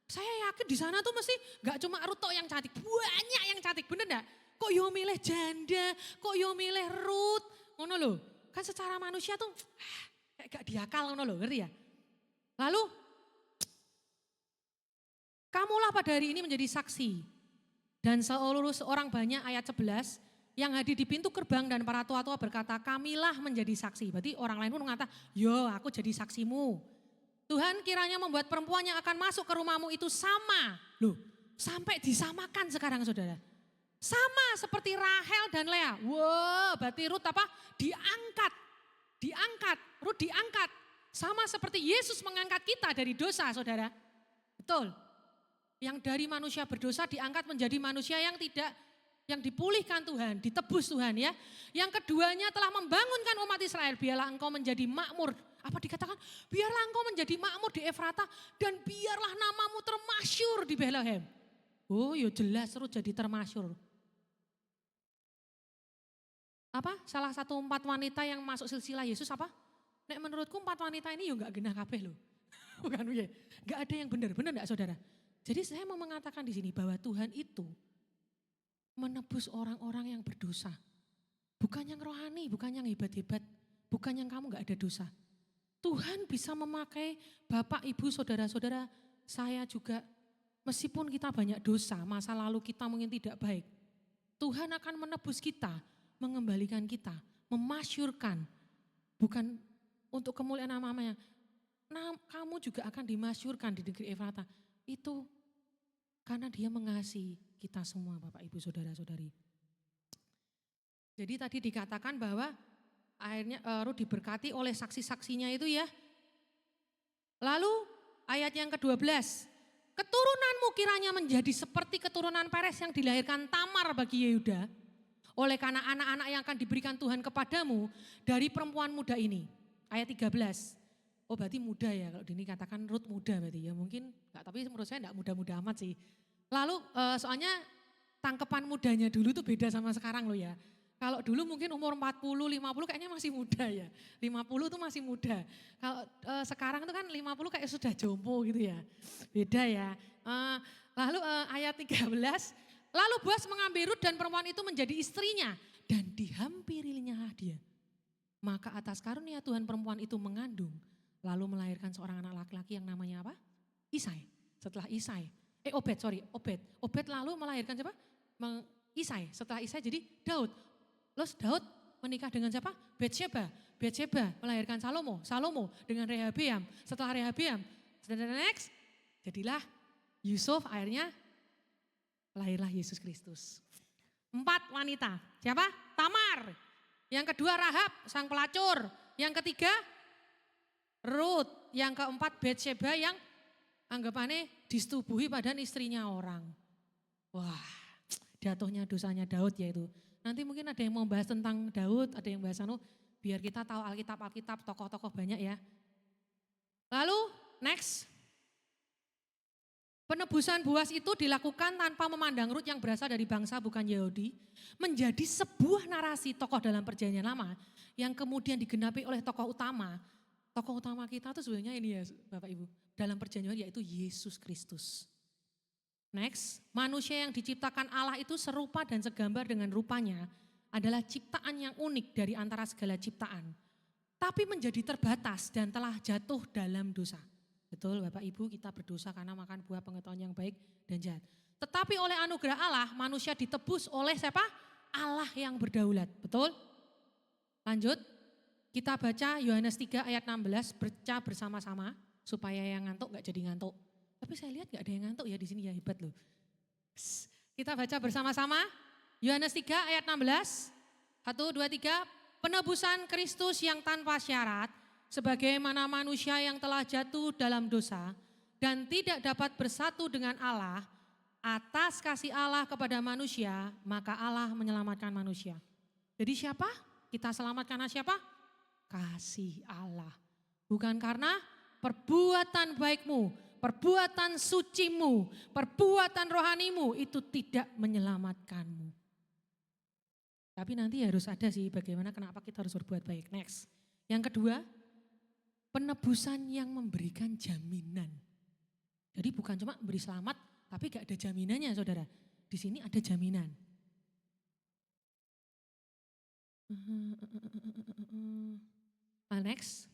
Saya yakin di sana tuh mesti gak cuma Rut tok yang cantik, banyak yang cantik, bener gak? Kok yo milih janda, kok yo milih Rut, ngono loh. Kan secara manusia tuh kayak gak diakal ngono loh, ngerti ya? Lalu, kamulah pada hari ini menjadi saksi. Dan seluruh seorang banyak ayat 11, yang hadir di pintu gerbang dan para tua-tua berkata, kamilah menjadi saksi. Berarti orang lain pun mengata, yo aku jadi saksimu. Tuhan kiranya membuat perempuan yang akan masuk ke rumahmu itu sama. Loh, sampai disamakan sekarang saudara. Sama seperti Rahel dan Lea. Wow, berarti Rut apa? Diangkat. Diangkat, Rut diangkat. Sama seperti Yesus mengangkat kita dari dosa saudara. Betul. Yang dari manusia berdosa diangkat menjadi manusia yang tidak, yang dipulihkan Tuhan, ditebus Tuhan ya. Yang keduanya telah membangunkan umat Israel, biarlah engkau menjadi makmur. Apa dikatakan? Biarlah engkau menjadi makmur di Efrata dan biarlah namamu termasyur di Bethlehem. Oh ya jelas Rut jadi termasyur. Apa? Salah satu 4 wanita yang masuk silsilah Yesus apa? Nek menurutku 4 wanita ini ya gak genah kabeh loh. Bukan ya? Gak ada yang benar gak saudara? Jadi saya mau mengatakan di sini bahwa Tuhan itu menebus orang-orang yang berdosa. Bukan yang rohani, bukan yang hebat-hebat, bukan yang kamu gak ada dosa. Tuhan bisa memakai bapak, ibu, saudara-saudara, saya juga, meskipun kita banyak dosa, masa lalu kita mungkin tidak baik. Tuhan akan menebus kita, mengembalikan kita, memasyurkan. Bukan untuk kemuliaan namanya. Nah, kamu juga akan dimasyurkan di negeri Efrata. Itu Karena dia mengasihi kita semua Bapak Ibu Saudara-saudari. Jadi tadi dikatakan bahwa akhirnya Rut diberkati oleh saksi-saksinya itu ya. Lalu ayat yang ke-12. Keturunanmu kiranya menjadi seperti keturunan Peres yang dilahirkan Tamar bagi Yehuda. Oleh karena anak-anak yang akan diberikan Tuhan kepadamu dari perempuan muda ini. Ayat 13. Oh berarti muda ya, kalau ini katakan Rut muda berarti ya. Mungkin enggak, tapi menurut saya enggak muda-muda amat sih. Lalu soalnya tangkepan mudanya dulu tuh beda sama sekarang loh ya. Kalau dulu mungkin umur 40, 50 kayaknya masih muda ya. 50 tuh masih muda. Kalau sekarang tuh kan 50 kayak sudah jompo gitu ya. Beda ya. Lalu ayat 13. Lalu Boas mengambil Rut dan perempuan itu menjadi istrinya. Dan dihampirinya dia. Maka atas karunia Tuhan perempuan itu mengandung. Lalu melahirkan seorang anak laki-laki yang namanya apa? Isai. Setelah Isai. Obed. Obed lalu melahirkan siapa? Isai. Setelah Isai jadi Daud. Terus Daud menikah dengan siapa? Batsheba. Batsheba melahirkan Salomo dengan Rehabeam. Setelah Rehabeam, next, jadilah Yusuf, akhirnya lahirlah Yesus Kristus. 4 wanita. Siapa? Tamar. Yang kedua Rahab, sang pelacur. Yang ketiga Rut. Yang keempat Batsheba yang anggapannya disetubuhi badan istrinya orang. Wah, jatuhnya dosanya Daud yaitu. Nanti mungkin ada yang mau bahas tentang Daud, ada yang bahas biar kita tahu Alkitab, tokoh-tokoh banyak ya. Lalu next, penebusan Boas itu dilakukan tanpa memandang Rut yang berasal dari bangsa bukan Yahudi, menjadi sebuah narasi tokoh dalam perjanjian lama yang kemudian digenapi oleh tokoh utama. Tokoh utama kita tuh sebenarnya ini ya Bapak Ibu, dalam perjanjian yaitu Yesus Kristus. Next, manusia yang diciptakan Allah itu serupa dan segambar dengan rupanya adalah ciptaan yang unik dari antara segala ciptaan. Tapi menjadi terbatas dan telah jatuh dalam dosa. Betul Bapak Ibu, kita berdosa karena makan buah pengetahuan yang baik dan jahat. Tetapi oleh anugerah Allah manusia ditebus oleh siapa? Allah yang berdaulat. Betul? Lanjut, kita baca Yohanes 3 ayat 16, baca bersama-sama supaya yang ngantuk gak jadi ngantuk. Tapi saya lihat gak ada yang ngantuk ya di sini ya, hebat loh. Kita baca bersama-sama Yohanes 3 ayat 16. 1, 2, 3. Penebusan Kristus yang tanpa syarat sebagaimana manusia yang telah jatuh dalam dosa dan tidak dapat bersatu dengan Allah atas kasih Allah kepada manusia, maka Allah menyelamatkan manusia. Jadi siapa? Kita selamatkan siapa? Kasih Allah. Bukan karena perbuatan baikmu, perbuatan sucimu, perbuatan rohanimu itu tidak menyelamatkanmu. Tapi nanti harus ada sih bagaimana kenapa kita harus berbuat baik. Next. Yang kedua, penebusan yang memberikan jaminan. Jadi bukan cuma beri selamat, tapi gak ada jaminannya saudara. Di sini ada jaminan. Next.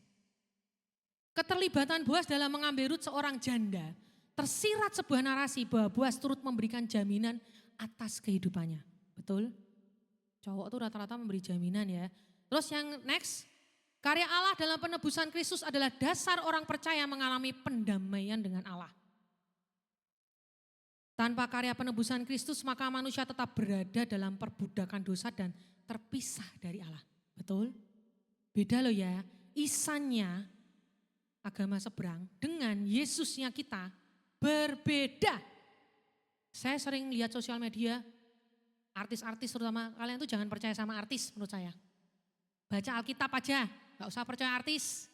Keterlibatan Boas dalam mengambil Rut seorang janda, tersirat sebuah narasi bahwa Boas turut memberikan jaminan atas kehidupannya. Betul? Cowok tuh rata-rata memberi jaminan ya. Terus yang next, karya Allah dalam penebusan Kristus adalah dasar orang percaya mengalami pendamaian dengan Allah. Tanpa karya penebusan Kristus maka manusia tetap berada dalam perbudakan dosa dan terpisah dari Allah. Betul? Beda loh ya, isannya agama seberang dengan Yesusnya kita berbeda. Saya sering lihat sosial media, artis-artis terutama, kalian tuh jangan percaya sama artis menurut saya. Baca Alkitab aja, gak usah percaya artis.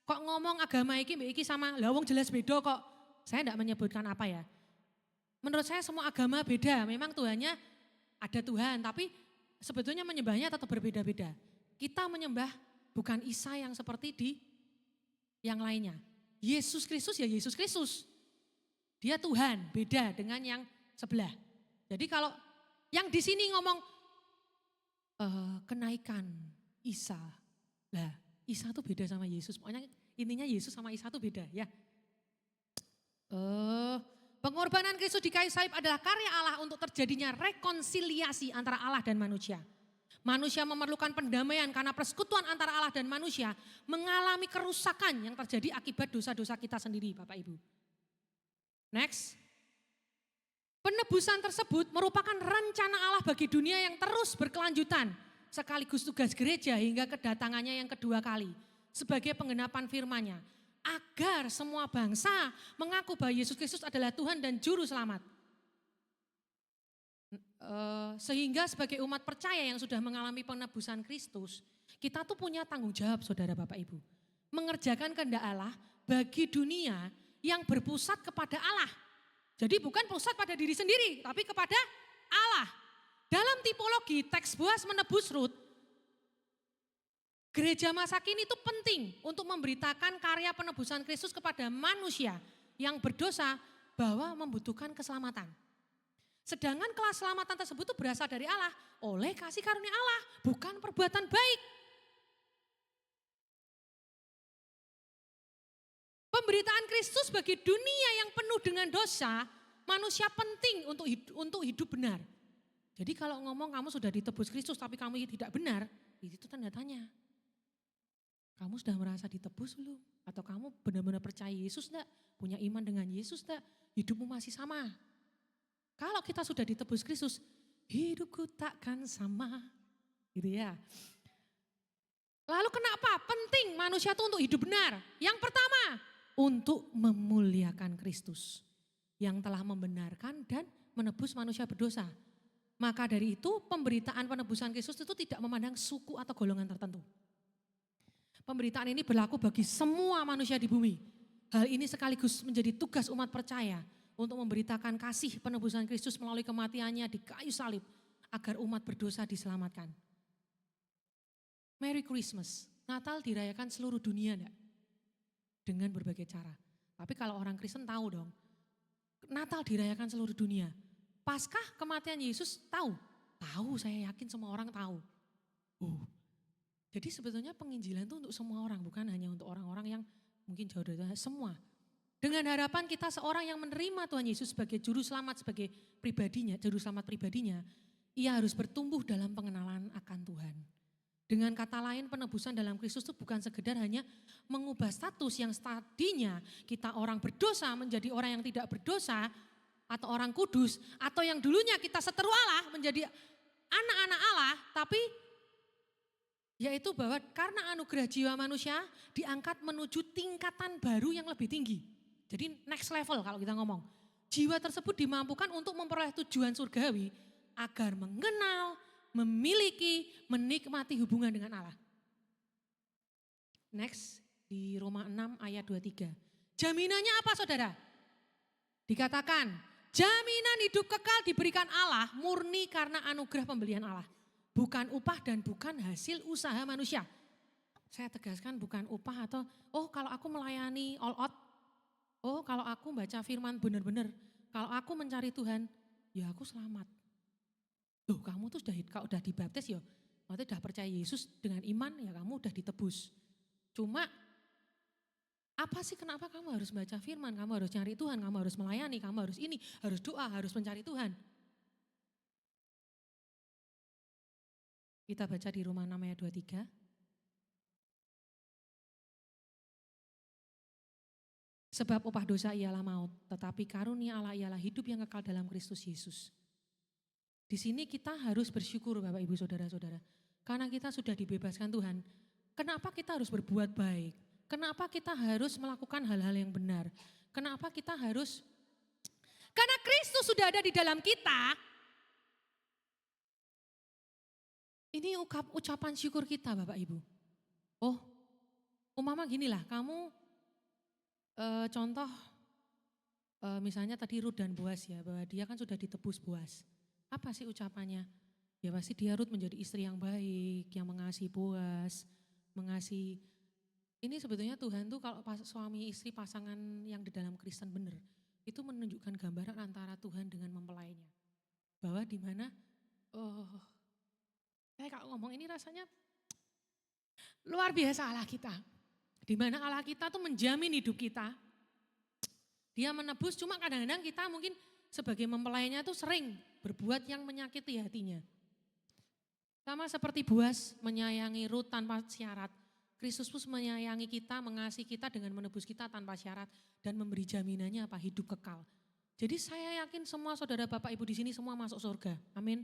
Kok ngomong agama iki sama, lah wong jelas beda kok. Saya enggak menyebutkan apa ya. Menurut saya semua agama beda, memang Tuhannya ada Tuhan, tapi sebetulnya menyembahnya tetap berbeda-beda. Kita menyembah bukan Isa yang seperti di yang lainnya. Yesus Kristus ya Yesus Kristus. Dia Tuhan, beda dengan yang sebelah. Jadi kalau yang di sini ngomong kenaikan Isa. Lah, Isa tuh beda sama Yesus. Pokoknya intinya Yesus sama Isa tuh beda ya. Pengorbanan Kristus di kayu salib adalah karya Allah untuk terjadinya rekonsiliasi antara Allah dan manusia. Manusia memerlukan pendamaian karena persekutuan antara Allah dan manusia mengalami kerusakan yang terjadi akibat dosa-dosa kita sendiri Bapak Ibu. Next. Penebusan tersebut merupakan rencana Allah bagi dunia yang terus berkelanjutan, sekaligus tugas gereja hingga kedatangannya yang kedua kali, sebagai penggenapan firman-Nya, agar semua bangsa mengaku bahwa Yesus Kristus adalah Tuhan dan Juru Selamat. Sehingga sebagai umat percaya yang sudah mengalami penebusan Kristus, kita tuh punya tanggung jawab saudara Bapak Ibu. Mengerjakan kehendak Allah bagi dunia yang berpusat kepada Allah. Jadi bukan pusat pada diri sendiri, tapi kepada Allah. Dalam tipologi teks Boas menebus Rut, gereja masa kini itu penting untuk memberitakan karya penebusan Kristus kepada manusia yang berdosa bahwa membutuhkan keselamatan. Sedangkan keselamatan tersebut itu berasal dari Allah oleh kasih karunia Allah, bukan perbuatan baik. Pemberitaan Kristus bagi dunia yang penuh dengan dosa, manusia penting untuk hidup benar. Jadi kalau ngomong kamu sudah ditebus Kristus tapi kamu tidak benar, itu tanda tanya. Kamu sudah merasa ditebus belum? Atau kamu benar-benar percaya Yesus enggak? Punya iman dengan Yesus enggak? Hidupmu masih sama. Kalau kita sudah ditebus Kristus, hidupku takkan sama. Gitu ya. Lalu kenapa penting manusia itu untuk hidup benar? Yang pertama, untuk memuliakan Kristus yang telah membenarkan dan menebus manusia berdosa. Maka dari itu pemberitaan penebusan Kristus itu tidak memandang suku atau golongan tertentu. Pemberitaan ini berlaku bagi semua manusia di bumi. Hal ini sekaligus menjadi tugas umat percaya untuk memberitakan kasih penebusan Kristus melalui kematiannya di kayu salib agar umat berdosa diselamatkan. Merry Christmas, Natal dirayakan seluruh dunia enggak? Dengan berbagai cara. Tapi kalau orang Kristen tahu dong, Natal dirayakan seluruh dunia. Paskah kematian Yesus tahu? Tahu, saya yakin semua orang tahu. Jadi sebetulnya penginjilan itu untuk semua orang, bukan hanya untuk orang-orang yang mungkin jauh dari Tuhan, semua. Dengan harapan kita seorang yang menerima Tuhan Yesus sebagai juru selamat, sebagai pribadinya, juru selamat pribadinya, ia harus bertumbuh dalam pengenalan akan Tuhan. Dengan kata lain, penebusan dalam Kristus itu bukan sekedar hanya mengubah status yang tadinya kita orang berdosa menjadi orang yang tidak berdosa atau orang kudus, atau yang dulunya kita seteru Allah menjadi anak-anak Allah, tapi yaitu bahwa karena anugerah jiwa manusia diangkat menuju tingkatan baru yang lebih tinggi. Jadi next level kalau kita ngomong. Jiwa tersebut dimampukan untuk memperoleh tujuan surgawi agar mengenal, memiliki, menikmati hubungan dengan Allah. Next, di Roma 6 ayat 23. Jaminannya apa saudara? Dikatakan, jaminan hidup kekal diberikan Allah murni karena anugerah pembelian Allah. Bukan upah dan bukan hasil usaha manusia. Saya tegaskan bukan upah atau, kalau aku melayani all out, kalau aku baca firman benar-benar, kalau aku mencari Tuhan, ya aku selamat. Loh kamu tuh udah dibaptis ya, maksudnya udah percaya Yesus dengan iman ya kamu udah ditebus. Cuma apa sih kenapa kamu harus baca firman, kamu harus cari Tuhan, kamu harus melayani, kamu harus ini, harus doa, harus mencari Tuhan. Kita baca di Roma 6 ayat 23. Sebab upah dosa ialah maut, tetapi karunia Allah ialah hidup yang kekal dalam Kristus Yesus. Di sini kita harus bersyukur Bapak Ibu Saudara-saudara. Karena kita sudah dibebaskan Tuhan. Kenapa kita harus berbuat baik? Kenapa kita harus melakukan hal-hal yang benar? Kenapa kita harus? Karena Kristus sudah ada di dalam kita. Ini ucapan syukur kita Bapak Ibu. Umpama ginilah, kamu contoh misalnya tadi Rut dan Boas ya, bahwa dia kan sudah ditebus Boas. Apa sih ucapannya? Ya pasti dia Rut menjadi istri yang baik, yang mengasihi Boas, mengasihi. Ini sebetulnya Tuhan tuh kalau suami istri pasangan yang di dalam Kristen benar, itu menunjukkan gambaran antara Tuhan dengan mempelainya. Bahwa di mana, saya kalau ngomong ini rasanya luar biasa Allah kita. Di mana Allah kita tuh menjamin hidup kita. Dia menebus, cuma kadang-kadang kita mungkin sebagai mempelainya tuh sering berbuat yang menyakiti hatinya. Sama seperti Boas menyayangi Rut tanpa syarat. Kristus pun menyayangi kita, mengasihi kita dengan menebus kita tanpa syarat. Dan memberi jaminannya apa? Hidup kekal. Jadi saya yakin semua saudara Bapak Ibu di sini semua masuk surga. Amin.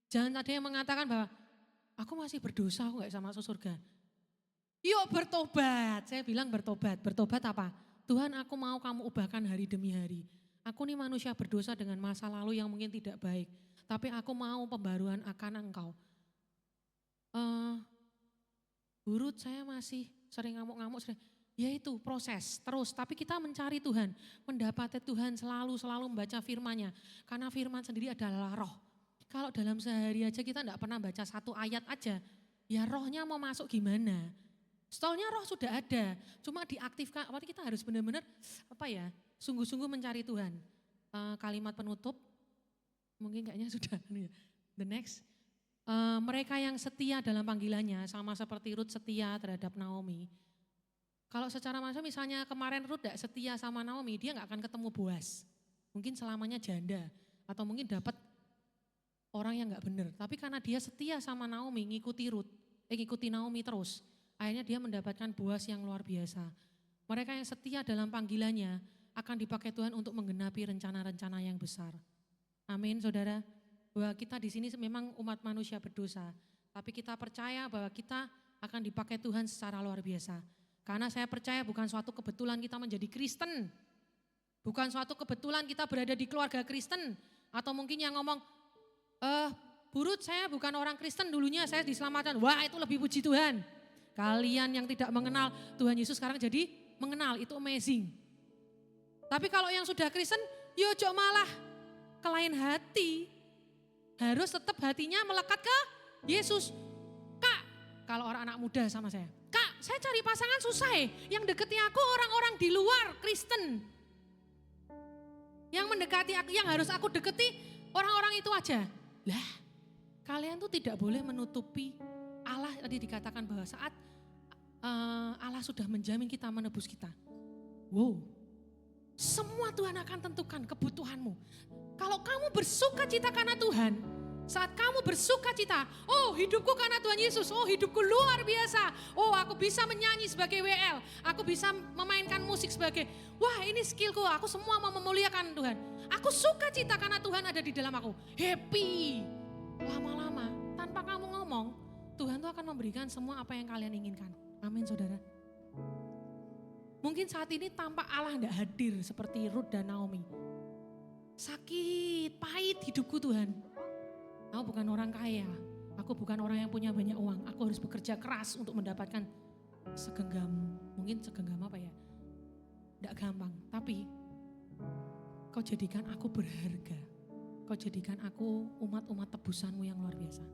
Jangan ada yang mengatakan bahwa aku masih berdosa, aku gak bisa masuk surga. Yuk bertobat. Saya bilang bertobat. Bertobat apa? Tuhan, aku mau kamu ubahkan hari demi hari. Aku nih manusia berdosa dengan masa lalu yang mungkin tidak baik. Tapi aku mau pembaruan akan Engkau. Burut saya masih sering ngamuk-ngamuk. Ya itu proses terus. Tapi kita mencari Tuhan. Mendapati Tuhan selalu membaca firman-Nya. Karena firman sendiri adalah roh. Kalau dalam sehari aja kita enggak pernah baca satu ayat aja. Ya rohnya mau masuk gimana? Stolnya roh sudah ada, cuma diaktifkan. Berarti kita harus benar-benar sungguh-sungguh mencari Tuhan. Kalimat penutup, mungkin kayaknya sudah. The next, mereka yang setia dalam panggilannya, sama seperti Ruth setia terhadap Naomi. Kalau secara manusia misalnya kemarin Ruth tidak setia sama Naomi, dia nggak akan ketemu Boaz. Mungkin selamanya janda, atau mungkin dapat orang yang nggak benar. Tapi karena dia setia sama Naomi, ngikuti Naomi terus. Akhirnya dia mendapatkan Boaz yang luar biasa. Mereka yang setia dalam panggilannya akan dipakai Tuhan untuk menggenapi rencana-rencana yang besar. Amin saudara. Bahwa kita di sini memang umat manusia berdosa. Tapi kita percaya bahwa kita akan dipakai Tuhan secara luar biasa. Karena saya percaya bukan suatu kebetulan kita menjadi Kristen. Bukan suatu kebetulan kita berada di keluarga Kristen. Atau mungkin yang ngomong, Burut saya bukan orang Kristen dulunya saya diselamatkan. Wah itu lebih puji Tuhan. Kalian yang tidak mengenal Tuhan Yesus sekarang jadi mengenal, itu amazing. Tapi kalau yang sudah Kristen, yuk malah ke lain hati. Harus tetap hatinya melekat ke Yesus. Kak, kalau orang anak muda sama saya. Kak, saya cari pasangan susah Yang deketi aku orang-orang di luar Kristen. Yang mendekati aku, yang harus aku deketi orang-orang itu aja. Lah, kalian tuh tidak boleh menutupi Allah. Tadi dikatakan bahwa saat Allah sudah menjamin kita, menebus kita. Wow, semua Tuhan akan tentukan kebutuhanmu. Kalau kamu bersuka cita karena Tuhan, saat kamu bersuka cita, oh hidupku karena Tuhan Yesus, oh hidupku luar biasa. Oh aku bisa menyanyi sebagai WL, aku bisa memainkan musik sebagai, wah ini skillku, aku semua mau memuliakan Tuhan. Aku suka cita karena Tuhan ada di dalam aku, happy. Lama-lama tanpa kamu ngomong, Tuhan tuh akan memberikan semua apa yang kalian inginkan. Amin saudara. Mungkin saat ini tampak Allah enggak hadir seperti Ruth dan Naomi. Sakit, pahit hidupku Tuhan. Aku bukan orang kaya, aku bukan orang yang punya banyak uang. Aku harus bekerja keras untuk mendapatkan segenggam, mungkin segenggam apa ya. Enggak gampang, tapi Kau jadikan aku berharga. Kau jadikan aku umat-umat tebusanmu yang luar biasa.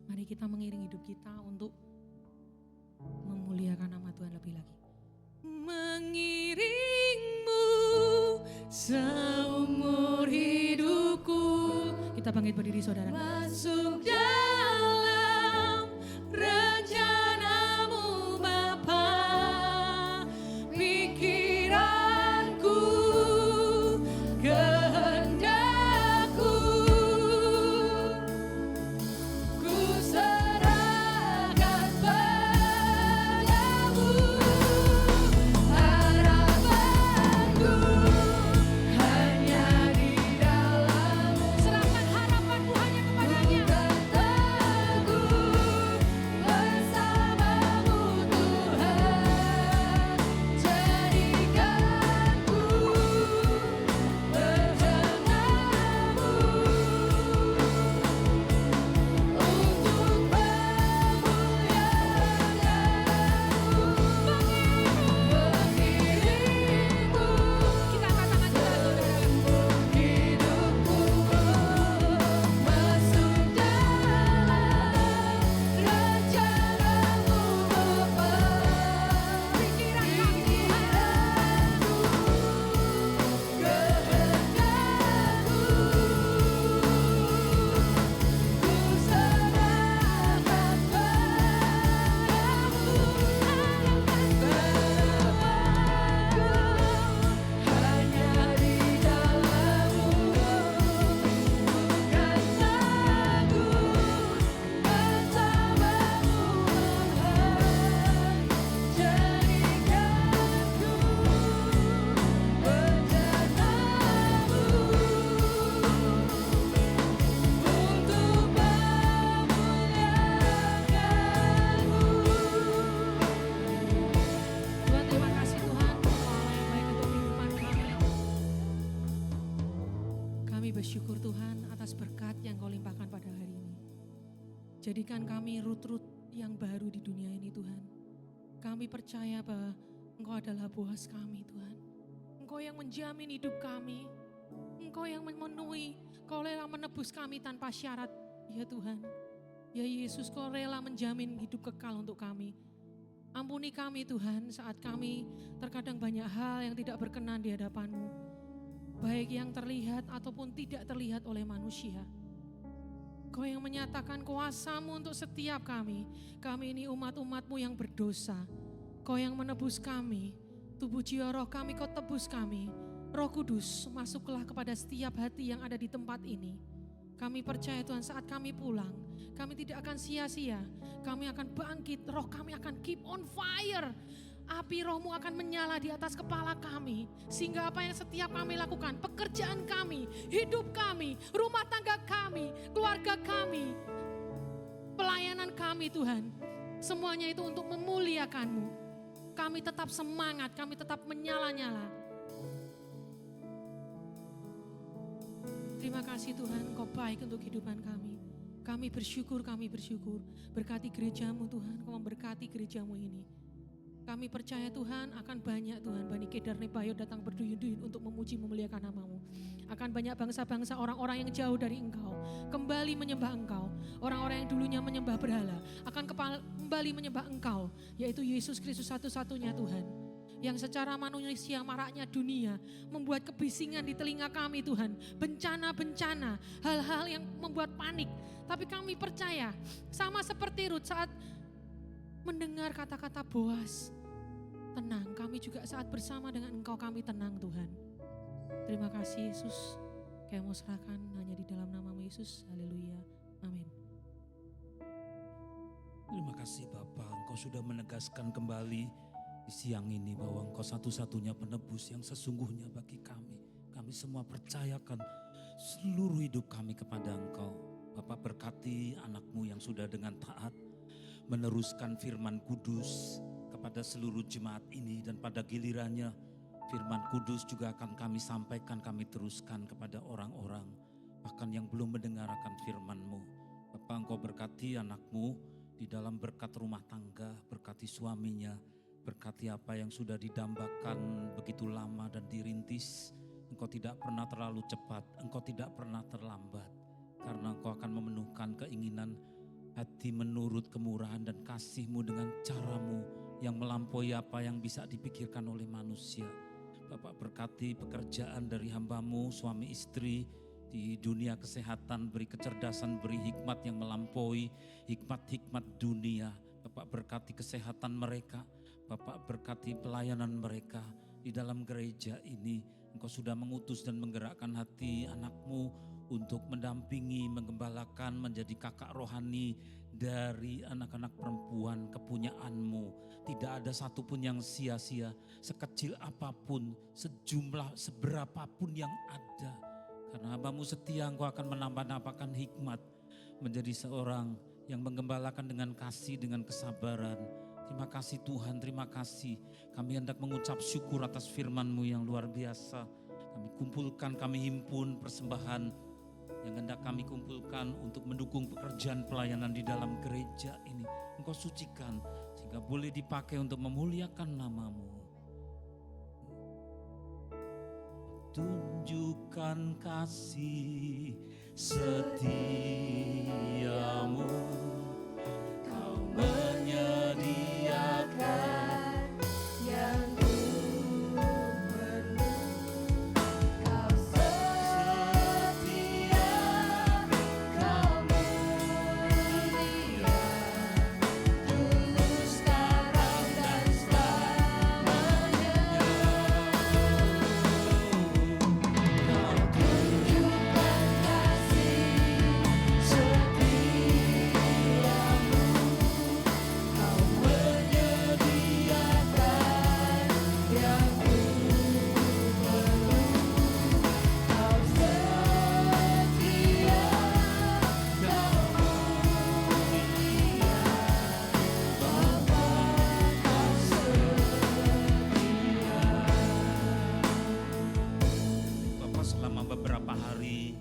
Mari kita mengiring hidup kita untuk memuliakan nama Tuhan lebih lagi. Mengiringmu seumur hidupku. Kita bangkit berdiri saudara. Masuk dalam rencanamu Bapa, pikiranku, kehendakku, ku serahkan padamu. Harapanku hanya di dalam-Mu. Serahkan harapanmu hanya kepadanya. Kami bersyukur Tuhan atas berkat yang Kau limpahkan pada hari ini. Jadikan kami rut-rut yang baru di dunia ini Tuhan. Kami percaya bahwa Engkau adalah bos kami Tuhan. Engkau yang menjamin hidup kami. Engkau yang memenuhi, Kau rela menebus kami tanpa syarat. Ya Tuhan, ya Yesus, Kau rela menjamin hidup kekal untuk kami. Ampuni kami Tuhan saat kami terkadang banyak hal yang tidak berkenan di hadapan-Mu. Baik yang terlihat ataupun tidak terlihat oleh manusia. Kau yang menyatakan kuasa-Mu untuk setiap kami. Kami ini umat-umat-Mu yang berdosa. Kau yang menebus kami. Tubuh jiwa roh kami Kau tebus kami. Roh Kudus, masuklah kepada setiap hati yang ada di tempat ini. Kami percaya Tuhan saat kami pulang, kami tidak akan sia-sia. Kami akan bangkit, roh kami akan keep on fire. Api roh-Mu akan menyala di atas kepala kami. Sehingga apa yang setiap kami lakukan, pekerjaan kami, hidup kami, rumah tangga kami, keluarga kami, pelayanan kami Tuhan. Semuanya itu untuk memuliakan-Mu. Kami tetap semangat, kami tetap menyala-nyala. Terima kasih Tuhan, Kau baik untuk kehidupan kami. Kami bersyukur. Berkati gereja-Mu Tuhan, Kau memberkati gereja-Mu ini. Kami percaya Tuhan akan banyak Tuhan, Bani Kedar Nebayo datang berduyun-duyun untuk memuji memuliakan nama-Mu. Akan banyak bangsa-bangsa orang-orang yang jauh dari Engkau, kembali menyembah Engkau. Orang-orang yang dulunya menyembah berhala, akan kembali menyembah Engkau, yaitu Yesus Kristus satu-satunya Tuhan. Yang secara manusia maraknya dunia membuat kebisingan di telinga kami Tuhan. Bencana-bencana, hal-hal yang membuat panik. Tapi kami percaya sama seperti Rut saat mendengar kata-kata Boas, tenang, kami juga saat bersama dengan Engkau kami tenang Tuhan. Terima kasih Yesus. Kami mau serahkan hanya di dalam nama-Mu Yesus. Haleluya. Amin. Terima kasih Bapa, Engkau sudah menegaskan kembali di siang ini bahwa Engkau satu-satunya penebus yang sesungguhnya bagi kami. Kami semua percayakan seluruh hidup kami kepada Engkau. Bapak berkati anak-Mu yang sudah dengan taat meneruskan firman kudus kepada seluruh jemaat ini. Dan pada gilirannya firman kudus juga akan kami sampaikan, kami teruskan kepada orang-orang bahkan yang belum mendengar akan firman-Mu. Bapak, Engkau berkati anak-Mu di dalam berkat rumah tangga, berkati suaminya, berkati apa yang sudah didambakan begitu lama dan dirintis. Engkau tidak pernah terlalu cepat, Engkau tidak pernah terlambat. Karena Engkau akan memenuhkan keinginan hati menurut kemurahan dan kasih-Mu dengan cara-Mu yang melampaui apa yang bisa dipikirkan oleh manusia. Bapak berkati pekerjaan dari hamba-Mu, suami istri di dunia kesehatan, beri kecerdasan, beri hikmat yang melampaui hikmat-hikmat dunia. Bapak berkati kesehatan mereka, Bapak berkati pelayanan mereka di dalam gereja ini. Engkau sudah mengutus dan menggerakkan hati anak-Mu untuk mendampingi, menggembalakan, menjadi kakak rohani dari anak-anak perempuan kepunyaan-Mu. Tidak ada satupun yang sia-sia, sekecil apapun, sejumlah, seberapapun yang ada. Karena hamba-Mu setia, Engkau akan menambah-nambahkan hikmat menjadi seorang yang menggembalakan dengan kasih, dengan kesabaran. Terima kasih Tuhan, terima kasih. Kami hendak mengucap syukur atas firman-Mu yang luar biasa. Kami kumpulkan, kami himpun persembahan yang hendak kami kumpulkan untuk mendukung pekerjaan pelayanan di dalam gereja ini. Engkau sucikan sehingga boleh dipakai untuk memuliakan nama-Mu. Tunjukkan kasih setiamu, Kau menyediakan yang ku perlu. Kau setia, Kau mulia, dulu, sekarang, dan selamanya. Kau tunjukkan kasih ini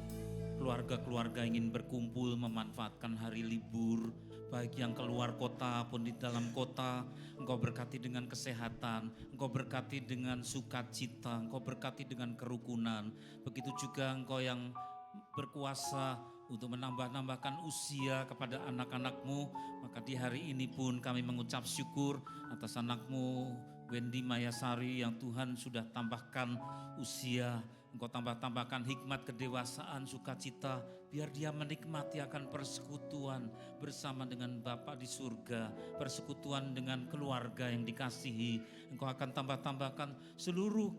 keluarga-keluarga ingin berkumpul memanfaatkan hari libur, baik yang keluar kota pun di dalam kota. Engkau berkati dengan kesehatan, Engkau berkati dengan sukacita, Engkau berkati dengan kerukunan. Begitu juga Engkau yang berkuasa untuk menambah-nambahkan usia kepada anak-anak-Mu. Maka di hari ini pun kami mengucap syukur atas anak-Mu Wendy Mayasari yang Tuhan sudah tambahkan usia. Engkau tambahkan hikmat, kedewasaan, sukacita, biar dia menikmati akan persekutuan bersama dengan Bapa di surga, persekutuan dengan keluarga yang dikasihi. Engkau akan tambahkan seluruh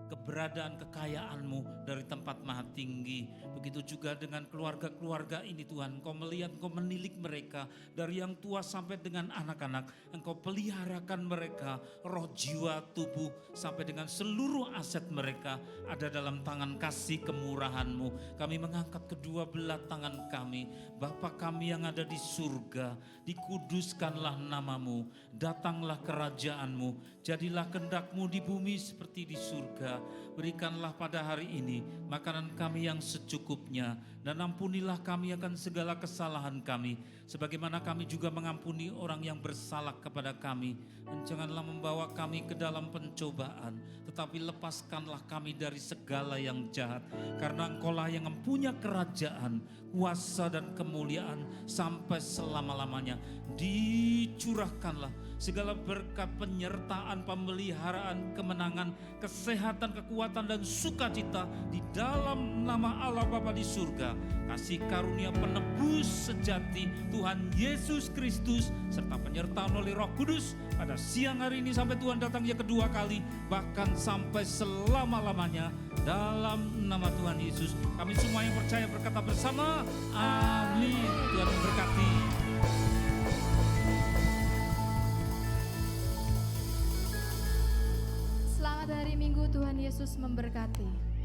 keberadaan kekayaan-Mu dari tempat maha tinggi. Begitu juga dengan keluarga-keluarga ini Tuhan, Engkau melihat, Engkau menilik mereka dari yang tua sampai dengan anak-anak. Engkau peliharakan mereka, roh, jiwa, tubuh sampai dengan seluruh aset mereka ada dalam tangan kasih kemurahan-Mu. Kami mengangkat kedua belah tangan kami. Bapa kami yang ada di surga, dikuduskanlah nama-Mu, datanglah kerajaan-Mu, jadilah kehendak-Mu di bumi seperti di surga. Berikanlah pada hari ini makanan kami yang secukupnya, dan ampunilah kami akan segala kesalahan kami, sebagaimana kami juga mengampuni orang yang bersalah kepada kami. Dan janganlah membawa kami ke dalam pencobaan, tetapi lepaskanlah kami dari segala yang jahat. Karena Engkaulah yang mempunyai kerajaan, kuasa dan kemuliaan sampai selama-lamanya. Dicurahkanlah segala berkat, penyertaan, pemeliharaan, kemenangan, kesehatan, kekuatan dan sukacita di dalam nama Allah Bapa di surga. Kasih karunia penebus sejati Tuhan Yesus Kristus serta penyertaan oleh Roh Kudus pada siang hari ini sampai Tuhan datang yang kedua kali, bahkan sampai selama-lamanya, dalam nama Tuhan Yesus. Kami semua yang percaya berkata bersama, amin. Tuhan memberkati. Selamat hari Minggu, Tuhan Yesus memberkati.